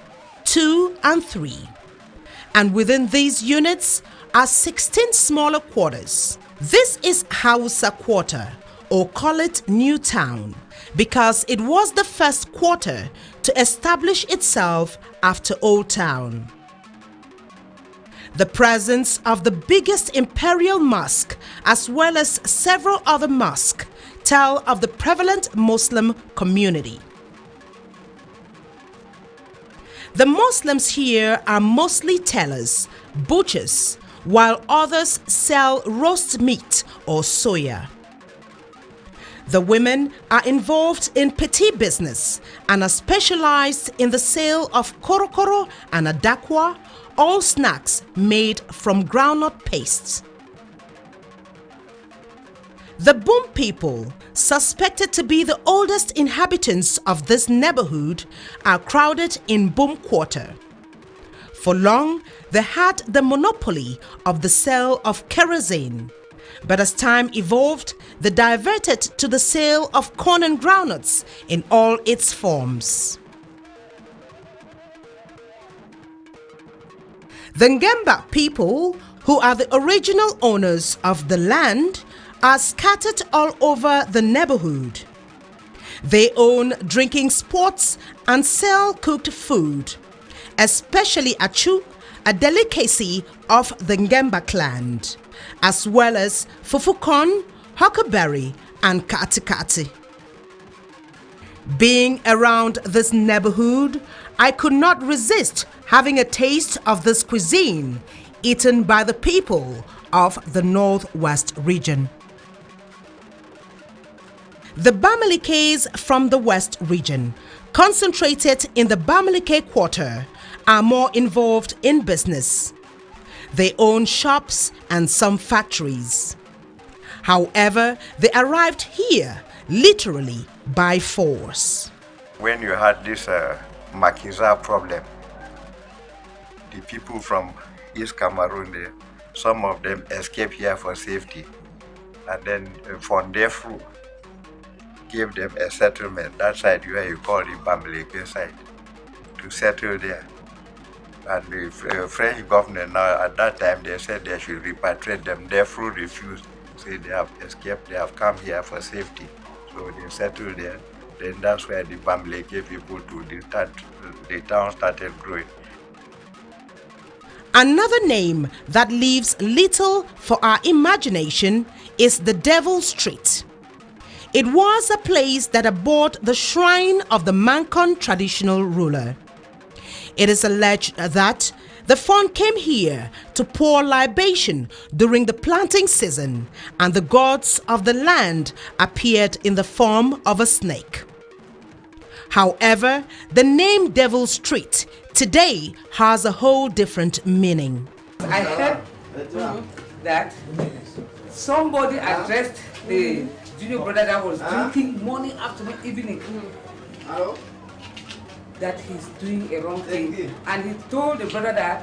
2, and 3. And within these units are 16 smaller quarters. This is Hausa Quarter, or call it New Town, because it was the first quarter to establish itself after Old Town. The presence of the biggest imperial mosque as well as several other mosques tell of the prevalent Muslim community. The Muslims here are mostly tellers, butchers, while others sell roast meat or soya. The women are involved in petty business and are specialized in the sale of korokoro and adakwa, all snacks made from groundnut paste. The Boom people, suspected to be the oldest inhabitants of this neighborhood, are crowded in Boom Quarter. For long, they had the monopoly of the sale of kerosene, but as time evolved, they diverted to the sale of corn and groundnuts in all its forms. The Ngemba people, who are the original owners of the land, are scattered all over the neighborhood. They own drinking spots and sell cooked food, especially achu, a delicacy of the Ngemba clan, as well as fufukon, huckleberry, and katikati. Being around this neighborhood, I could not resist having a taste of this cuisine eaten by the people of the Northwest region. The Bamilikes from the West region, concentrated in the Bamileke quarter, are more involved in business. They own shops and some factories. However, they arrived here literally by force. When you had this Makiza problem, the people from East Cameroon, some of them escaped here for safety, and then Fondefu gave them a settlement, that side where you call the Bamileke side, to settle there. And the French government now, at that time, they said they should repatriate them. Defu refused, say they have escaped, they have come here for safety. So they settled there. Then that's where the Bamileke people to the town started growing. Another name that leaves little for our imagination is the Devil Street. It was a place that abhorred the shrine of the Mankon traditional ruler. It is alleged that the Fon came here to pour libation during the planting season, and the gods of the land appeared in the form of a snake. However, the name Devil Street today has a whole different meaning. I heard that somebody addressed the junior brother that was drinking morning, afternoon, evening. That he's doing a wrong thing. And he told the brother that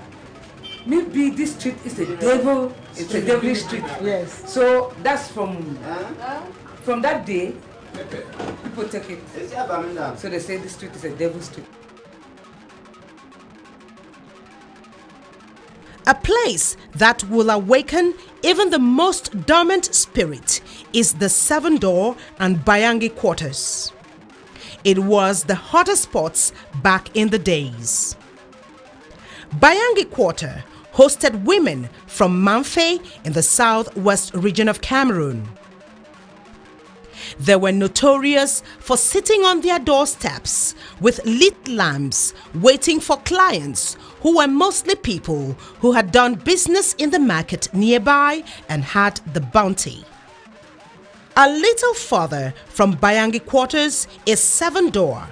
maybe this street is a devil, it's a devilish street. Yes. So that's from that day, people take it. So they say this street is a devil street. A place that will awaken even the most dormant spirit is the 7-Door and Bayangi quarters. It was the hottest spots back in the days. Bayangi quarter hosted women from Mamfe in the southwest region of Cameroon. They were notorious for sitting on their doorsteps with lit lamps waiting for clients who were mostly people who had done business in the market nearby and had the bounty. A little further from Bayangi quarters is 7-Door.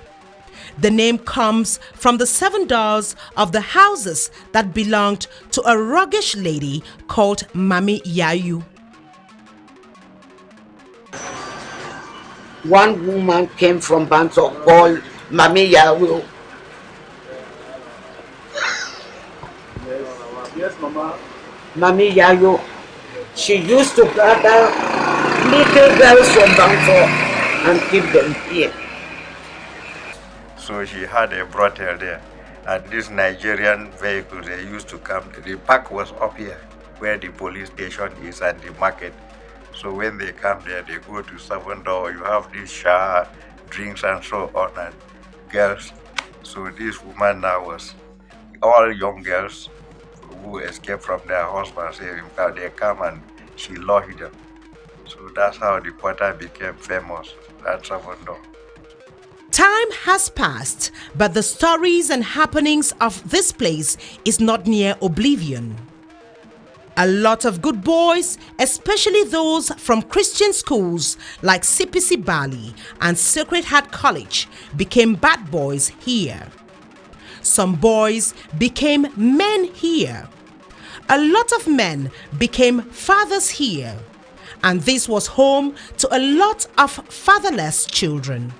The name comes from the 7 doors of the houses that belonged to a roguish lady called Mami Yayu. One woman came from Banto called Mami Yayu. Yes, Mama. Mami Yayu. She used to gather little girls from Banto and keep them here. So she had a brothel there. And this Nigerian vehicle, they used to come. The park was up here, where the police station is and the market. So when they come there, they go to 7-Door. You have this shower, drinks and so on, and girls. So this woman now was all young girls who escaped from their husbands. They come and she lodged them. So that's how the quarter became famous at 7-Door. Time has passed, but the stories and happenings of this place is not near oblivion. A lot of good boys, especially those from Christian schools like CPC Bali and Sacred Heart College, became bad boys here. Some boys became men here. A lot of men became fathers here. And this was home to a lot of fatherless children.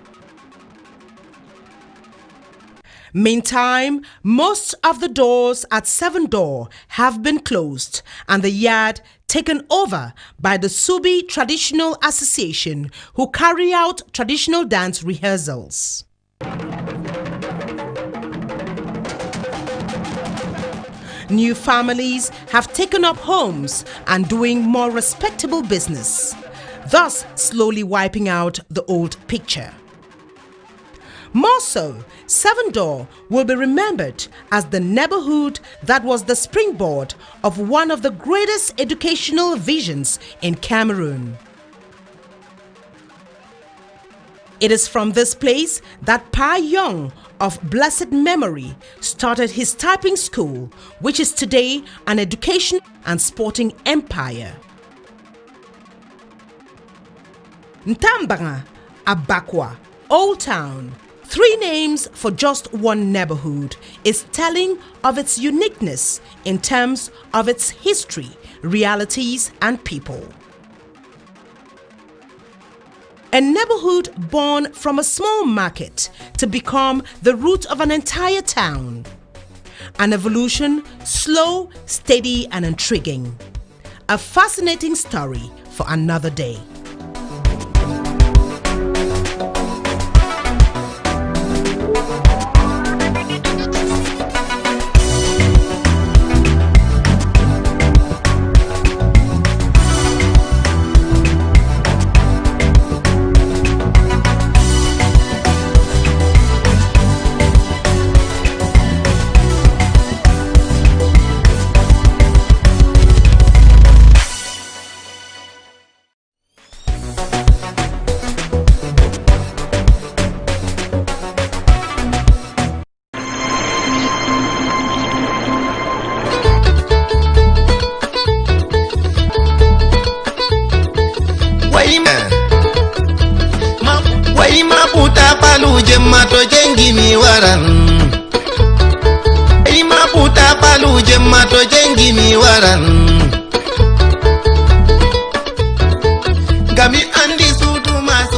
Meantime, most of the doors at 7-Door have been closed and the yard taken over by the Subi Traditional Association, who carry out traditional dance rehearsals. New families have taken up homes and doing more respectable business, thus slowly wiping out the old picture. More so, 7-Door will be remembered as the neighborhood that was the springboard of one of the greatest educational visions in Cameroon. It is from this place that Pa Young of blessed memory started his typing school, which is today an education and sporting empire. Ntambanga, Abakwa, Old Town, 3 names for just one neighborhood, is telling of its uniqueness in terms of its history, realities, and people. A neighborhood born from a small market to become the root of an entire town. An evolution slow, steady, and intriguing. A fascinating story for another day.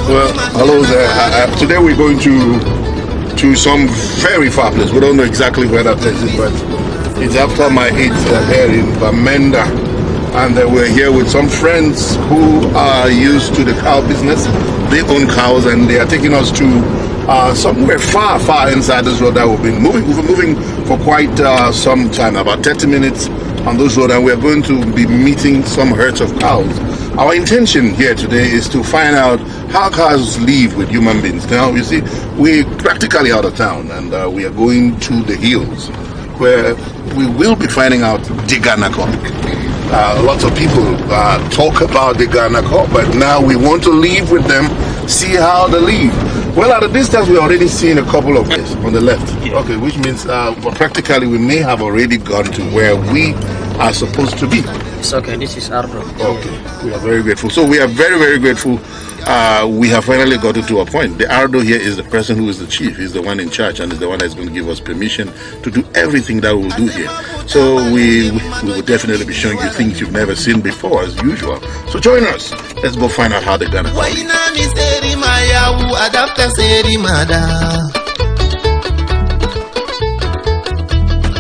Well, hello there. Today we're going to some very far place. We don't know exactly where that place is, but it's after my 8th here in Bamenda. And we're here with some friends who are used to the cow business. They own cows and they are taking us to somewhere far, far inside this road that we've been moving. We've been moving for quite some time, about 30 minutes on those roads, and we're going to be meeting some herds of cows. Our intention here today is to find out how cows live with human beings. Now, you see, we're practically out of town, and we are going to the hills, where we will be finding out the Ganako. Lots of people talk about the Ganako, but now we want to live with them, see how they live. Well, at a distance, we're already seeing a couple of guys on the left. Okay, which means practically we may have already gone to where we are supposed to be. It's okay, this is Ardo. Okay, we are very grateful. So we are very, very grateful. We have finally gotten to a point. The Ardo here is the person who is the chief. He's the one in charge and is the one that's going to give us permission to do everything that we'll do here. So we will definitely be showing you things you've never seen before, as usual. So join us. Let's go find out how they're gonna go.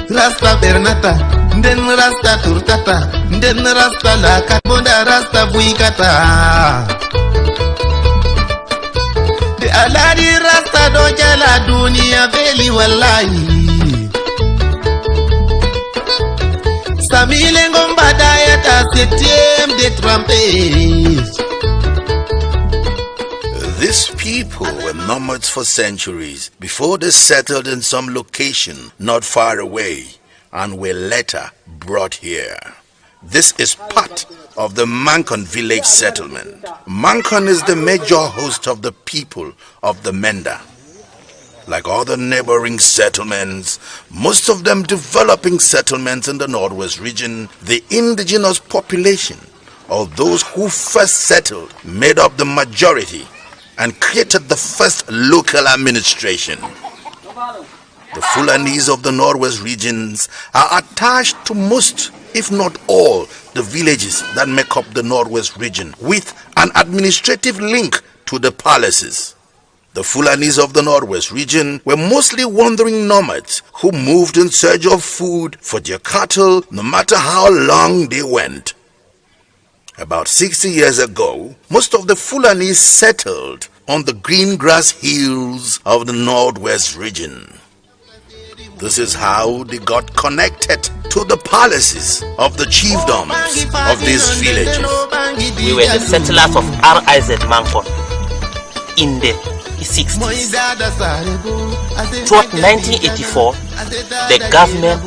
Rasta Bernata. Den rasta turtata, den rasta la kabonda rasta buikata. De aladi rasta doja la dunia veli wallahi. Samile ngomba dayata septième de trumpets. These people were nomads for centuries before they settled in some location not far away, and were later brought here. This is part of the Mankon village settlement. Mankon is the major host of the people of the Menda. Like other neighboring settlements, most of them developing settlements in the northwest region, the indigenous population, or those who first settled, made up the majority and created the first local administration. The Fulanis of the northwest regions are attached to most, if not all, the villages that make up the northwest region, with an administrative link to the palaces. The Fulanis of the northwest region were mostly wandering nomads who moved in search of food for their cattle, no matter how long they went. About 60 years ago, most of the Fulanis settled on the green grass hills of the northwest region. This is how they got connected to the palaces of the chiefdoms of these villages. We were the settlers of R.I.Z. Mankon in the 60s. Throughout 1984, the government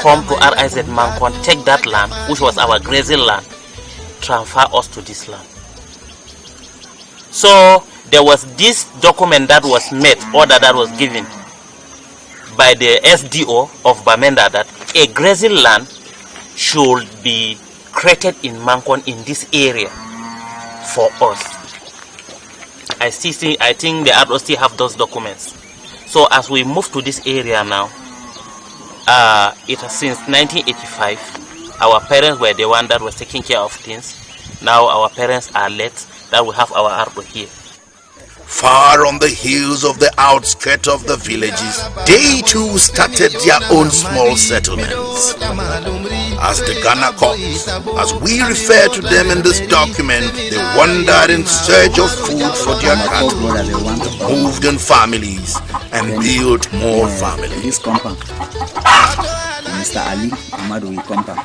come to R.I.Z. Mankon, take that land, which was our grazing land, transfer us to this land. So there was this document that was made, order that was given by the SDO of Bamenda, that a grazing land should be created in Mankon in this area for us. I think the Ardo still have those documents. So as we move to this area now, it has since 1985, our parents were the one that was taking care of things. Now our parents are late, that we have our Ardo here. Far on the hills of the outskirts of the villages, they too started their own small settlements. As the Ganakoks, as we refer to them in this document, they wandered in search of food for their cattle, moved in families, and built more families. This compound, Mr. Ali Amadu compound,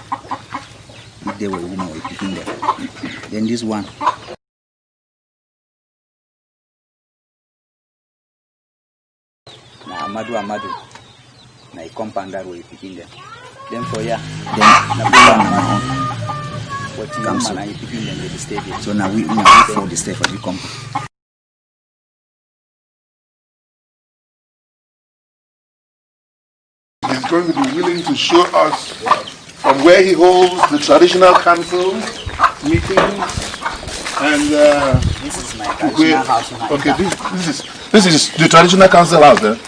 if they were women, we picking them. Then this one. Amadu na compound that way picking them. Then for ya, then what you come and picking them with the stadium. So now we for the step for the compound. He's going to be willing to show us from where he holds the traditional council meetings and this is my traditional house. Okay, this is the traditional council house there.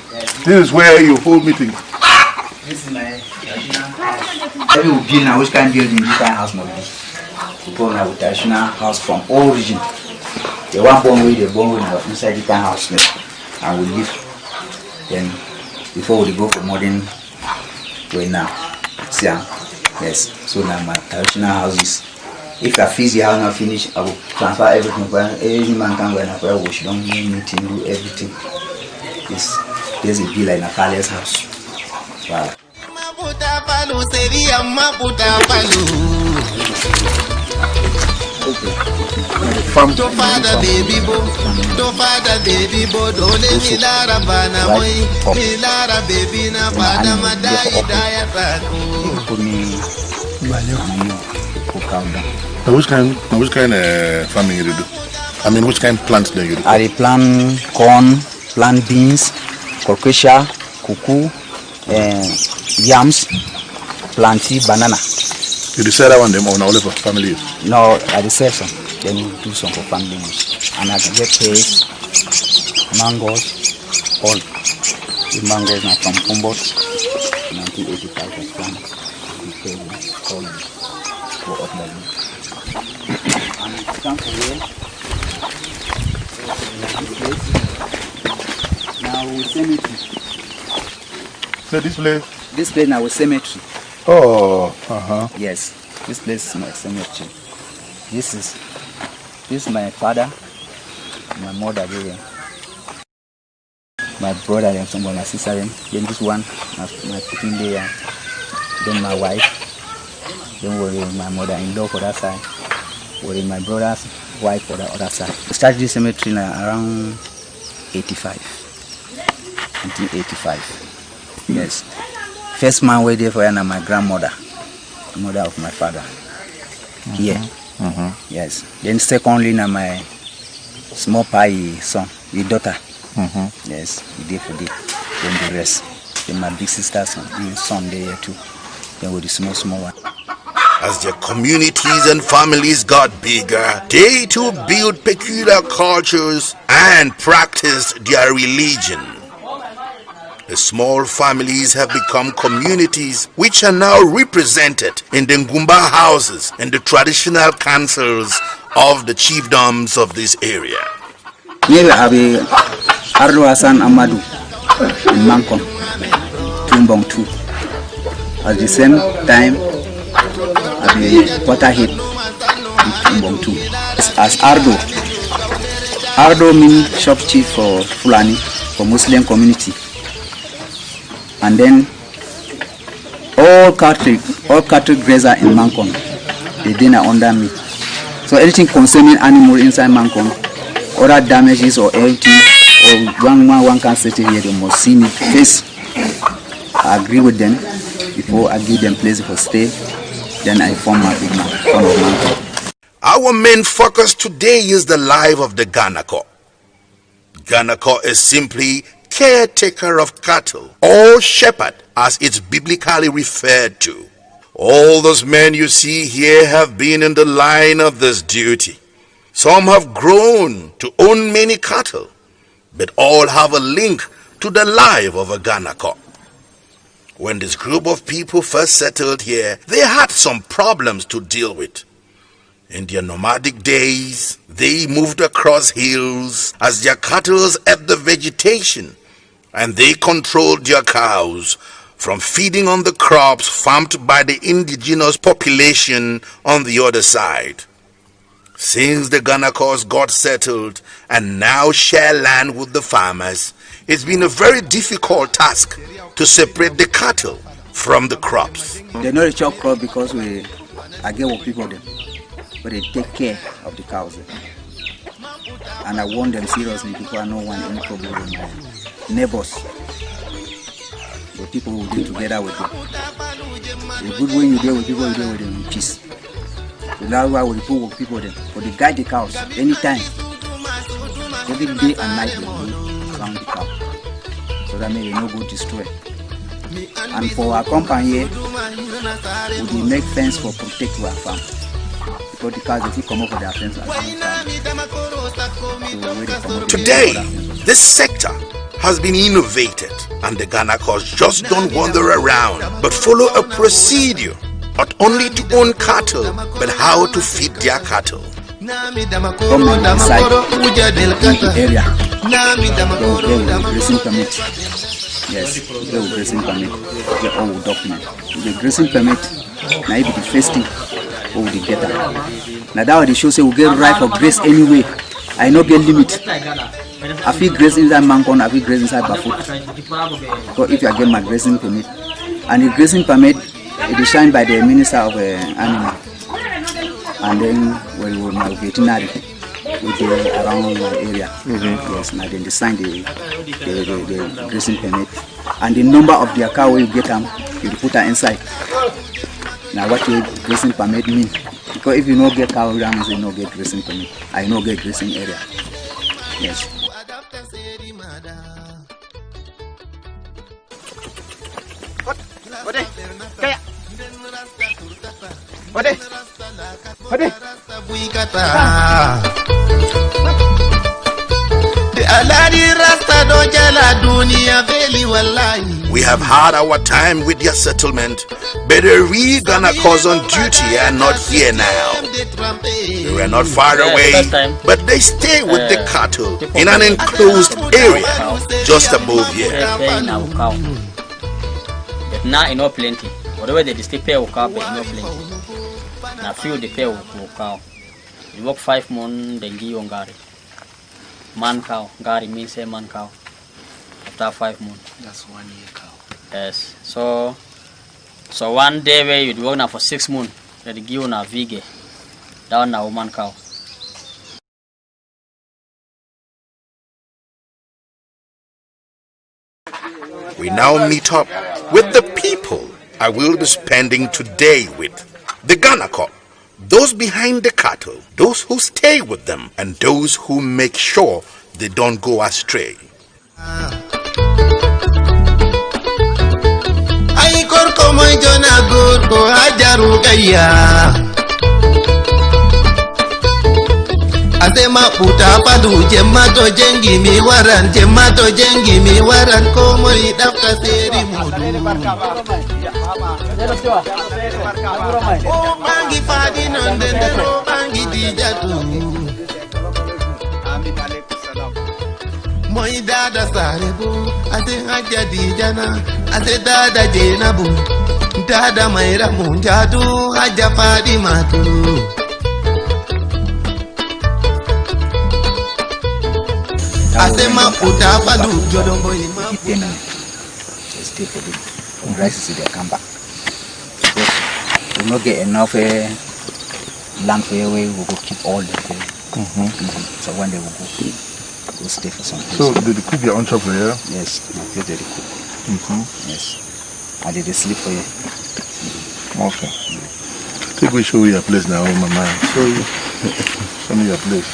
This is where you hold meetings. This is my traditional house. Every build now, which can build in this kind of house now. People now with traditional house from all region. The one born with the born with inside the kind of house now, and we live. Then before we go for modern way now. See, yes. So now my traditional houses. If I finish the house not finished, I will transfer everything. Every man can go and apply wash, don't need meeting, do everything. There's a bill like in a palace house. Wow. To father baby bo, dole milara bana moi, milara baby na father madai daya tako. Now which kind of farming you do? I mean, which kind of plants do you do? I plant corn, plant beans, colocassia, cuckoo, yams, planty, banana. You sell that one them or only for family use? No, I sell some. Then we do some for family use. And I can get paid, mangoes, all. The mangoes are from Humboldt, 1985 was planted. We paid all for ordinary. And it's come for here. Now cemetery. So this place? This place now is cemetery. Oh, Yes, this place is my cemetery. This is my father, my mother there, my brother and some of my sister. Then this one, my cooking there. Then my wife. Then we're my mother-in-law for that side. We're my brother's wife for the other side. We started this cemetery around 1985. Yes. First man were there for my grandmother, the mother of my father. Here. Yes. Then secondly, my small pie son, the daughter. Yes, we did for the then the rest. Then my big sister's son there too. Then with the small one. As their communities and families got bigger, they too built peculiar cultures and practiced their religion. The small families have become communities which are now represented in the Ngumba houses and the traditional councils of the chiefdoms of this area. Here we have Ardo Hassan Amadou in Mankon, Tumbong 2. At the same time, I have Waterhead in Tumbong 2. As Ardo means shop chief for Fulani, for Muslim community. And then all cattle grazer in Mankon, they then are under me. So anything concerning animal inside Mankon, other damages or anything, or one can sit here, they must see me face. I agree with them before I give them place for stay. Then I form my big man. Our main focus today is the life of the Ganako. Ganako is simply caretaker of cattle, or shepherd as it's biblically referred to. All those men you see here have been in the line of this duty. Some have grown to own many cattle, but all have a link to the life of a Ganako. When this group of people first settled here, they had some problems to deal with. In their nomadic days, they moved across hills as their cattle ate the vegetation, and they controlled their cows from feeding on the crops farmed by the indigenous population on the other side. Since the Ganakos got settled and now share land with the farmers, it's been a very difficult task to separate the cattle from the crops. They know the chop crop because I get with people them, but they take care of the cows. And I warn them seriously because I don't want any problem with my neighbors. The people who deal together with them. The good way you deal with people, you deal with them in peace. So that's why we put with people them. For they guide the cows anytime. Every day and night they will around the cow. So that may they no go destroy. And for our company here, we make fence for protect our farm. Because the cows if you come up with their fence and today, this sector has been innovated, and the Ganakos just don't wander around but follow a procedure not only to own cattle but how to feed their cattle. From the side area, they will grazing permit. Yes, they will grazing permit. They all document. The grazing permit, now if the first thing, we will get that. Now that they show say we get right for grace anyway. I no get limit. I feel grace inside Mankon, I feel grace inside Bafut. Because if I get my grazing permit, And the grazing permit is signed by the Minister of Animal. And then when we were veterinary, we did around my area. Yes, and then they signed the grazing permit. And the number of their cow you get them, you put her inside. Now what the grazing permit mean? Because if you don't get cow, that means you don't get grazing permit. I don't get grazing area. Yes. We have had our time with their settlement, but the real Ghana cause on duty are not here now. They were not far away, but they stay with the cattle in an enclosed area just above here. But now you know plenty. Whatever they still pay cow, but no plenty. Now few they pay cow. You work 5 months, then give you gari. Man cow, gari means a man cow. After 5 months. That's 1 year cow. Yes. So one day where you work now for 6 months, they give you a vige. Down now woman cow. We now meet up with the people I will be spending today with. The Ganako, those behind the cattle, those who stay with them, and those who make sure they don't go astray. Asema puta padu jemato jengi mi waran komo idafta seri mudu. O bangi fadi nondendero bangi dijatu. Moi dada sarebo ate haja dijana ate dada jenabu dada maira munjadu haja fadi matu. Asema utapadu jodombo ima. Stay for the rice is they come back. Because we not get enough land for your way, we go keep all the food. So one day we go stay for some place. So did you cook your own chop for you? Yes, my place did cook. Yes. I did sleep for you. Okay. Take me show you your place now, mama. Show you. Show me your place.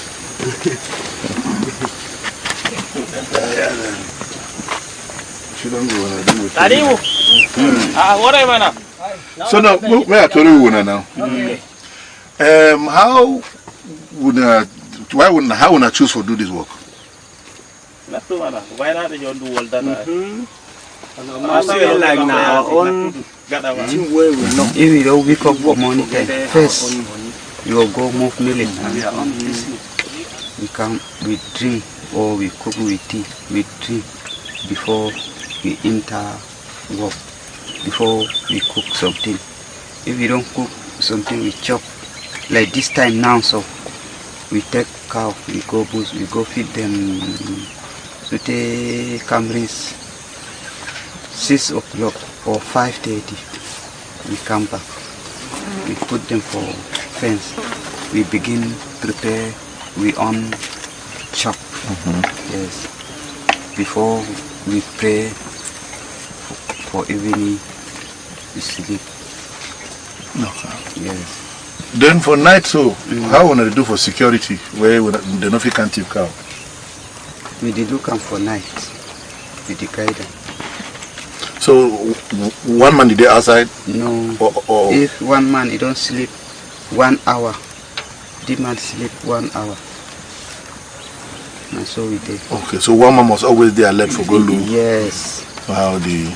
So now, where are you now? How would how would I choose to do this work? Why not you do all that? Like now, if you don't wake up morning time, first you will go move millet. We come with drink or we cook with tea, with drink before we enter work, before we cook something. If we don't cook something, we chop. Like this time now, so we take cow, we go bush, we go feed them. So they come reach 6 o'clock or 5:30. We come back. We put them for fence. We begin prepare. We on chop. Yes. Before we pray for evening, we sleep. Okay. Yes. Then for night, so how would I do for security? Where the no can't keep cow? We did do come for night with the guidance. So one man did outside? No. Or if one man he don't sleep 1 hour, the man sleep 1 hour. And so we did. Okay, so one man must always be alert for go look. Yes. How the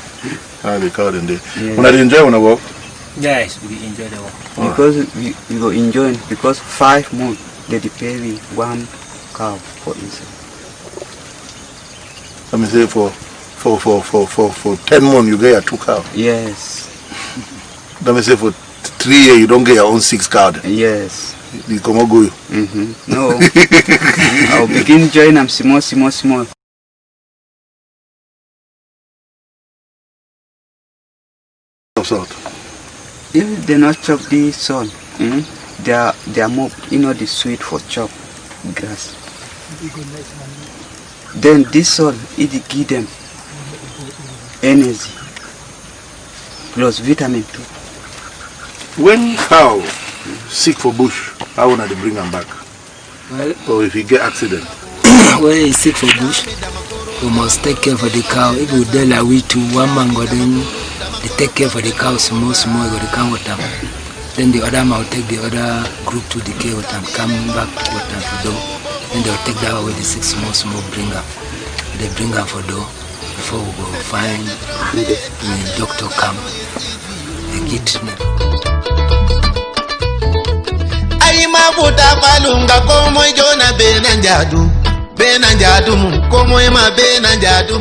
cow then they. Yes. When I enjoy when I work? Yes, we enjoy the work. Because we go enjoy because 5 months they pay me 1 cow for inside. Let me say for 10 months you get your 2 cows. Yes. Let me say for 3 years you don't get your own 6 cows. Yes. You come on go. No. I'll begin join them small. salt? If they not chop the salt, they are more, the sweet for chop grass. Then this salt, it give them energy plus vitamin too. When cow sick for bush, how would they bring them back? Well, or if he get accident? When he's sick for bush, we must take care for the cow. If we do like we two, one man go then they take care for the cow small, go to come with them. Then the other man will take the other group to the care with them, come back with them for door. Then they'll take that away the six small bring up. They bring up for door before we go find the doctor come. They get them.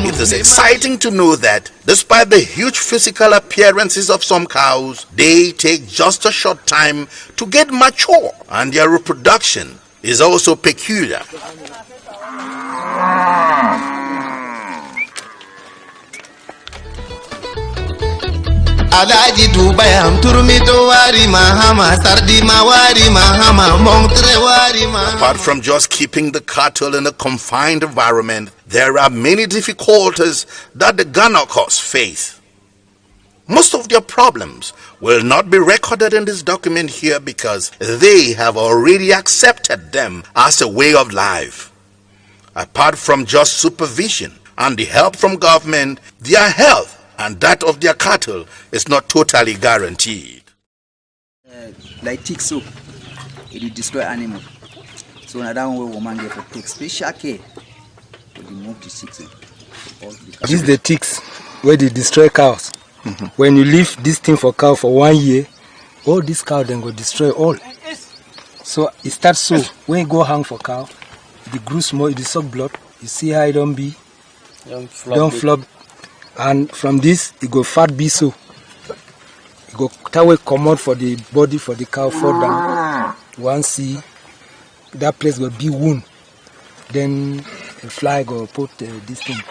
It is exciting to know that despite the huge physical appearances of some cows, they take just a short time to get mature, and their reproduction is also peculiar. Alaji Dubayam Turmito Wari Mahama Sardi Mawari Mahama Montre Wari Mahama. Apart from just keeping the cattle in a confined environment, there are many difficulties that the Ganakos face. Most of their problems will not be recorded in this document here because they have already accepted them as a way of life. Apart from just supervision and the help from government, their health and that of their cattle is not totally guaranteed. Like ticks, so it will destroy animal. So now that one woman get to take special care to remove the ticks. This is the ticks where they destroy cows. When you leave this thing for cow for 1 year, all these cows then go destroy all. So it starts so when you go hang for cow, it grows small, it suck blood. You see how it don't be, don't flop. And from this, it go fat be so. It go that way come out for the body for the cow fall down. One see that place will be wound. Then the fly go put this thing.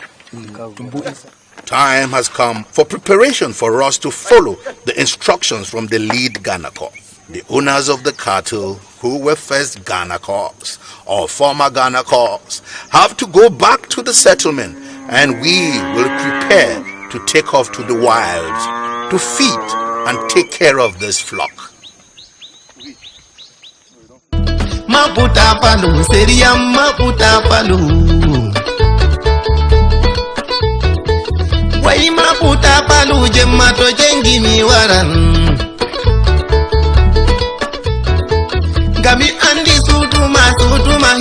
Time has come for preparation for us to follow the instructions from the lead Ganakor. The owners of the cattle, who were first Ganakors or former Ganakors, have to go back to the settlement, and we will prepare to take off to the wilds to feed and take care of this flock. Maputa palu, seria maputa palu. Wai maputa palu, jemato jengi miwaran. Gami andi sutuma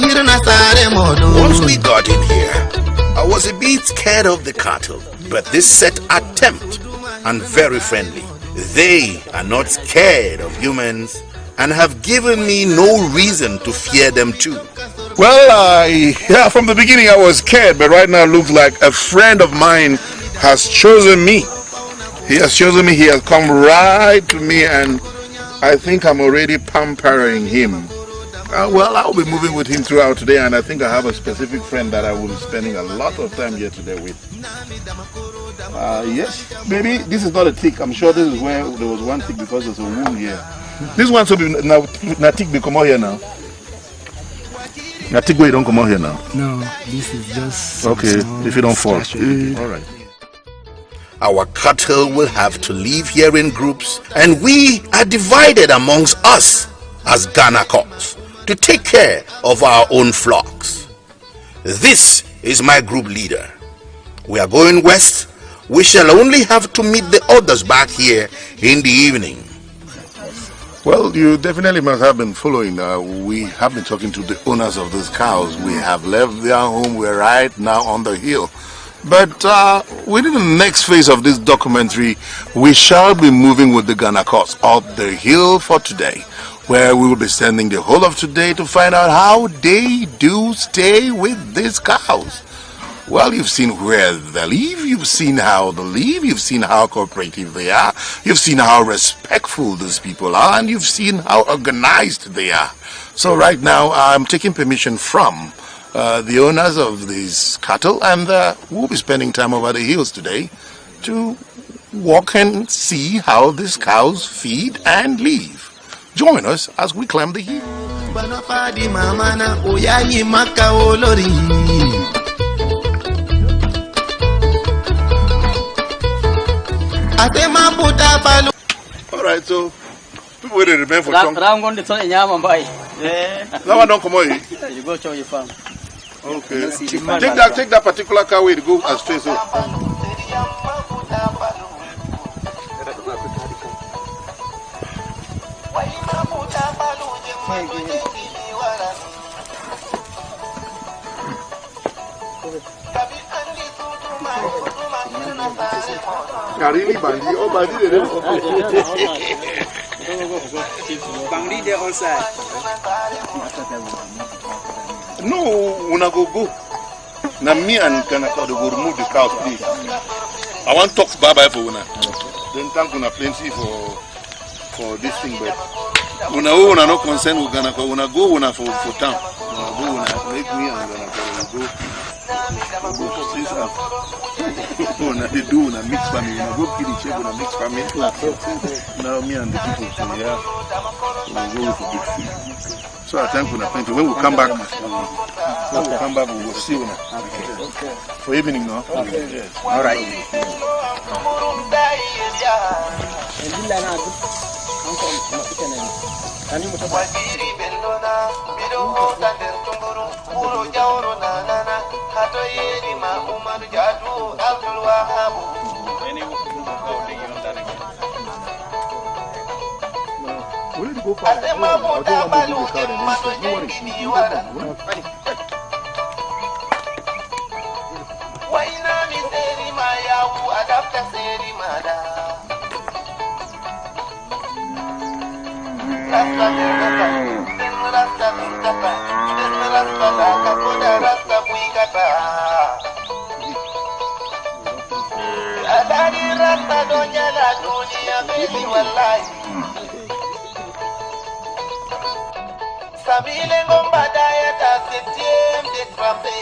hirna sare modu. Once we got in here, I was a bit scared of the cattle, but this set are tempt and very friendly. They are not scared of humans and have given me no reason to fear them too. Well, yeah, from the beginning I was scared, but right now it looks like a friend of mine has chosen me. He has chosen me, he has come right to me, and I think I'm already pampering him. Well, I'll be moving with him throughout today, and I think I have a specific friend that I will be spending a lot of time here today with. Yes, maybe this is not a tick. I'm sure this is where there was one tick because there's a wound here. This one should be now tick be come out here now. Now tick where you don't come out here now. No, this is just okay. If you don't fall, all right. Our cattle will have to live here in groups, and we are divided amongst us as Ganakors to take care of our own flocks. This is my group leader. We are going west. We shall only have to meet the others back here in the evening. Well, you definitely must have been following. We have been talking to the owners of these cows. We have left their home. We're right now on the hill. But within the next phase of this documentary, we shall be moving with the Ganakors up the hill for today, where we will be spending the whole of today to find out how they do stay with these cows. Well, you've seen where they live, you've seen how they live, you've seen how cooperative they are, you've seen how respectful these people are, and you've seen how organized they are. So right now, I'm taking permission from the owners of these cattle, and we'll be spending time over the hills today to walk and see how these cows feed and live. Join us as we climb the hill. All right, so people will remain for some. I'm going to tell you, That one don't come out. You go show your farm. Okay. Take that particular car way to go as straight so. Really Bandi, oh Bandi Bandi there outside. No, una go. Now me and Kanaka will remove the cows, please. I want to talk bye bye for una. Then thank una plenty for this thing, but una no concern with Kanaka. Una go una for town. Una go una make me and Kanaka go. Una they do una mix family. Una go kill each other. Una mix family. Now me and the people from here will go for big food. So I thank you plenty. When we come back, we will see you now. Okay. For evening now. Okay. Yes. All right. Where did you go for that? I don't want to do the crowd and Sabile ngomba dayata septiem de trape.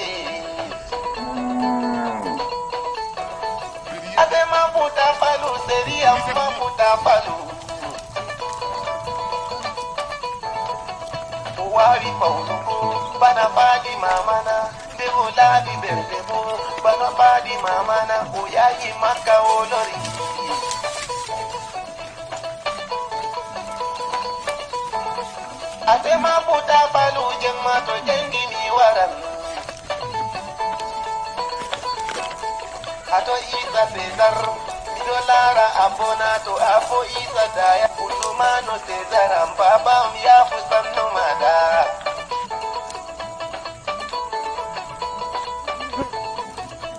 Adema puta palu seria puta palu. Wari pauluko bana padi mamana debo labi berdebo bana padi mamana uyayi maka olori. Atema puta palu jemma to jengi ni waran. Ato isa Cesar, midolara abona to apo isa daya. Utumano Cesar ampaba umyafu samno mada.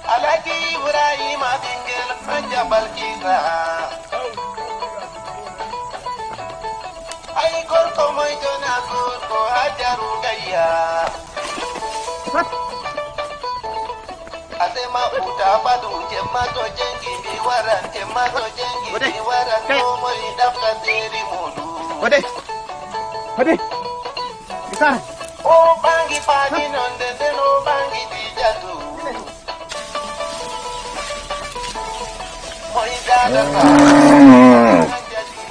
Alaki Ibrahim abingel anja balkisa. Ay korko moy jona korko hajaru gaya. Atema uta padu jemma to jengi mi waran jemma to jengi mi waran no moy dafka deri mudu. Ode. Kita. Oh bangi padi non de no bangi dijatu. Moy dada.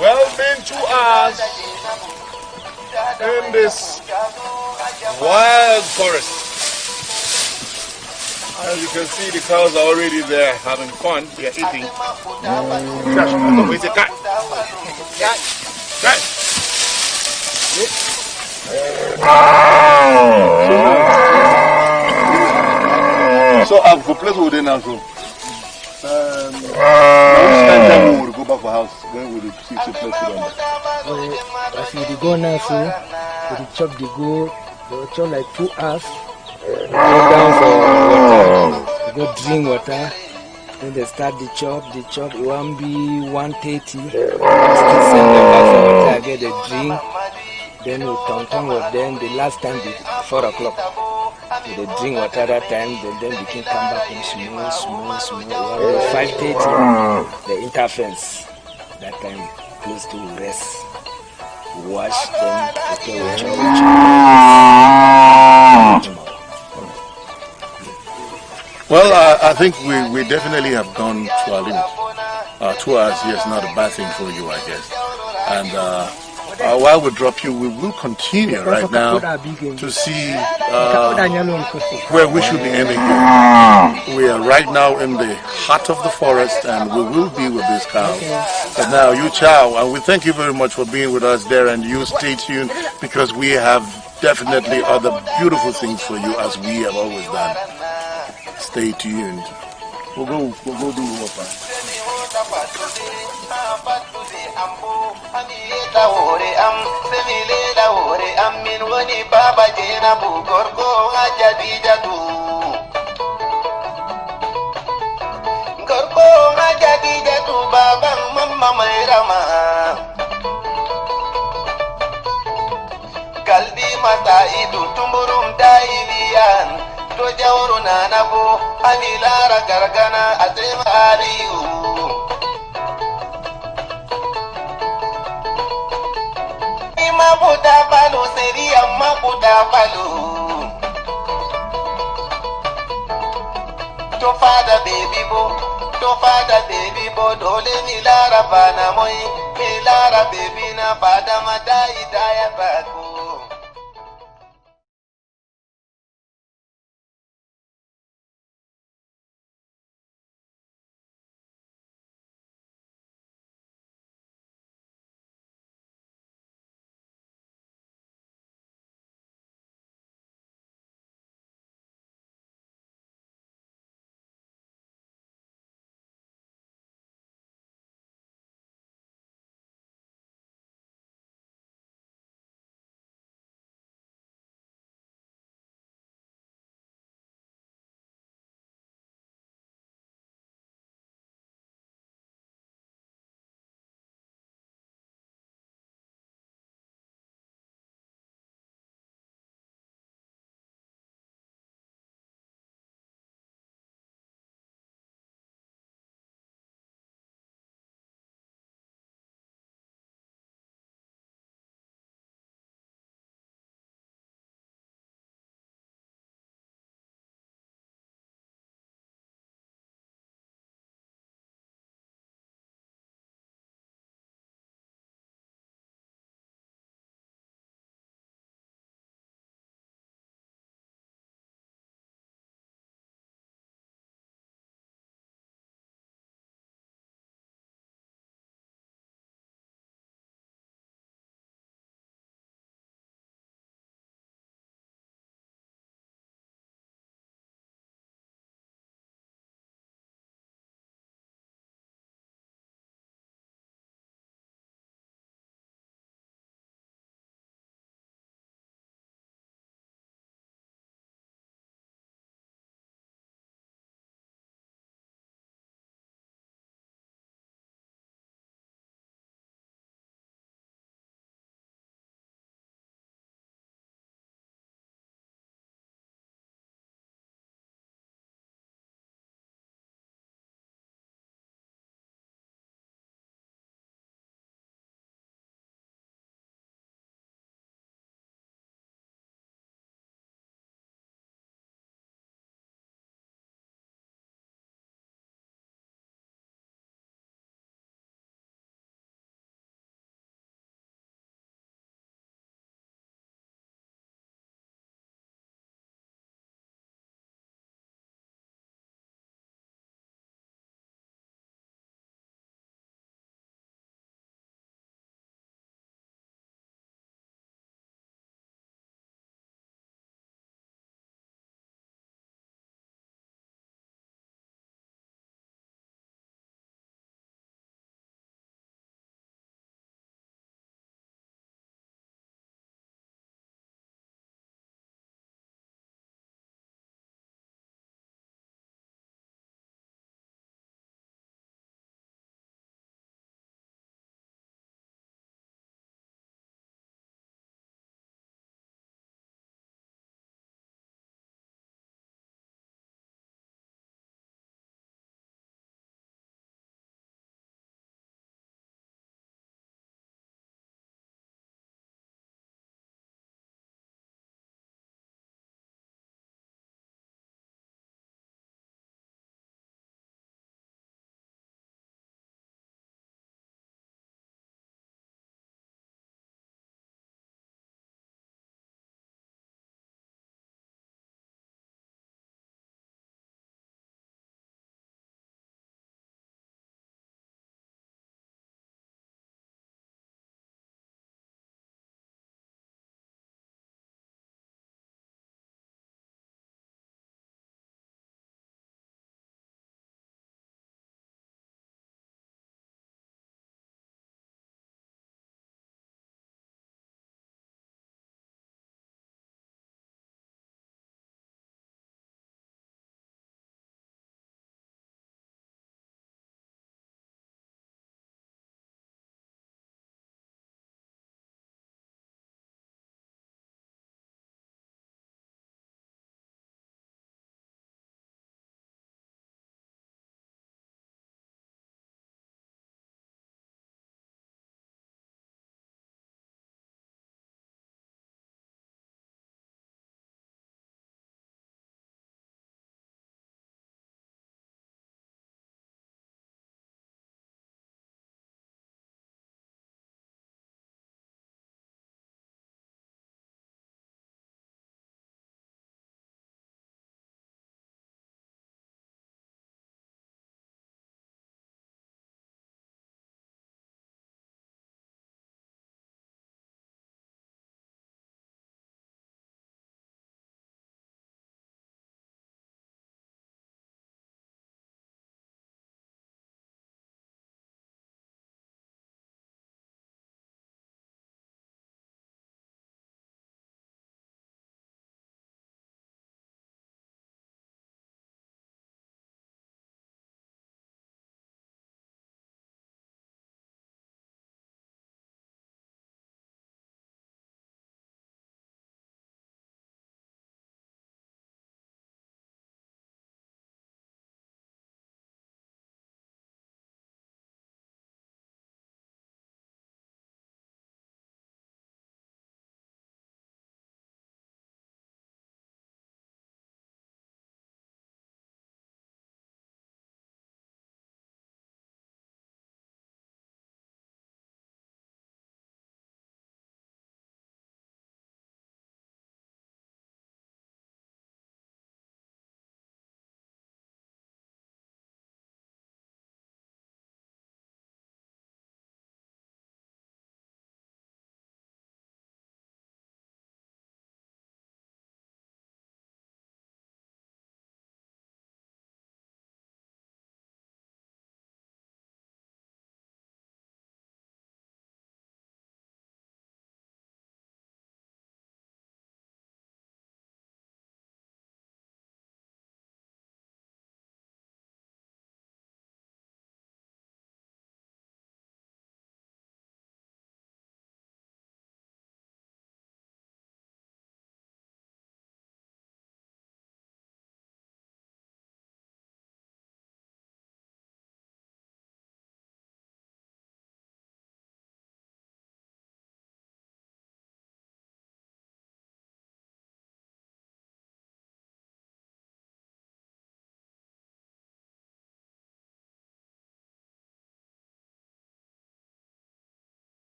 Well, been 2 hours in this wild forest. As you can see, the cows are already there having fun. They are eating. Where's the cat? Cat. So I've got place with them now. So which time we will go back for house when we will see the place with them. As we go now, so we chop the goat. They will chop like 2 hours. Go down for water. We go drink water. Then they start the chop. It won't be 1:30. Still send them back for water. Get the drink. Then we turn with them. The last time be 4 o'clock. So they drink water that time. Then we can come back and small. 5:30. The interference. That time close to rest. Wash them. Okay, we chop. Well, I think we definitely have gone to our limit. 2 hours here is not a bad thing for you, I guess. And while we drop you, we will continue right now to see where we should be ending here. We are right now in the heart of the forest, and we will be with this cow. But now, you ciao, and we thank you very much for being with us there, and you stay tuned, because we have definitely other beautiful things for you, as we have always done. Stay tuned. We'll go do what. Kalbi mata idu tumburum dailian to jawru nanabu amilara gargana atema aliyu ima buda balu seria mabuda balu to father baby bo dole milara bana moi milara baby na fada madai daya ba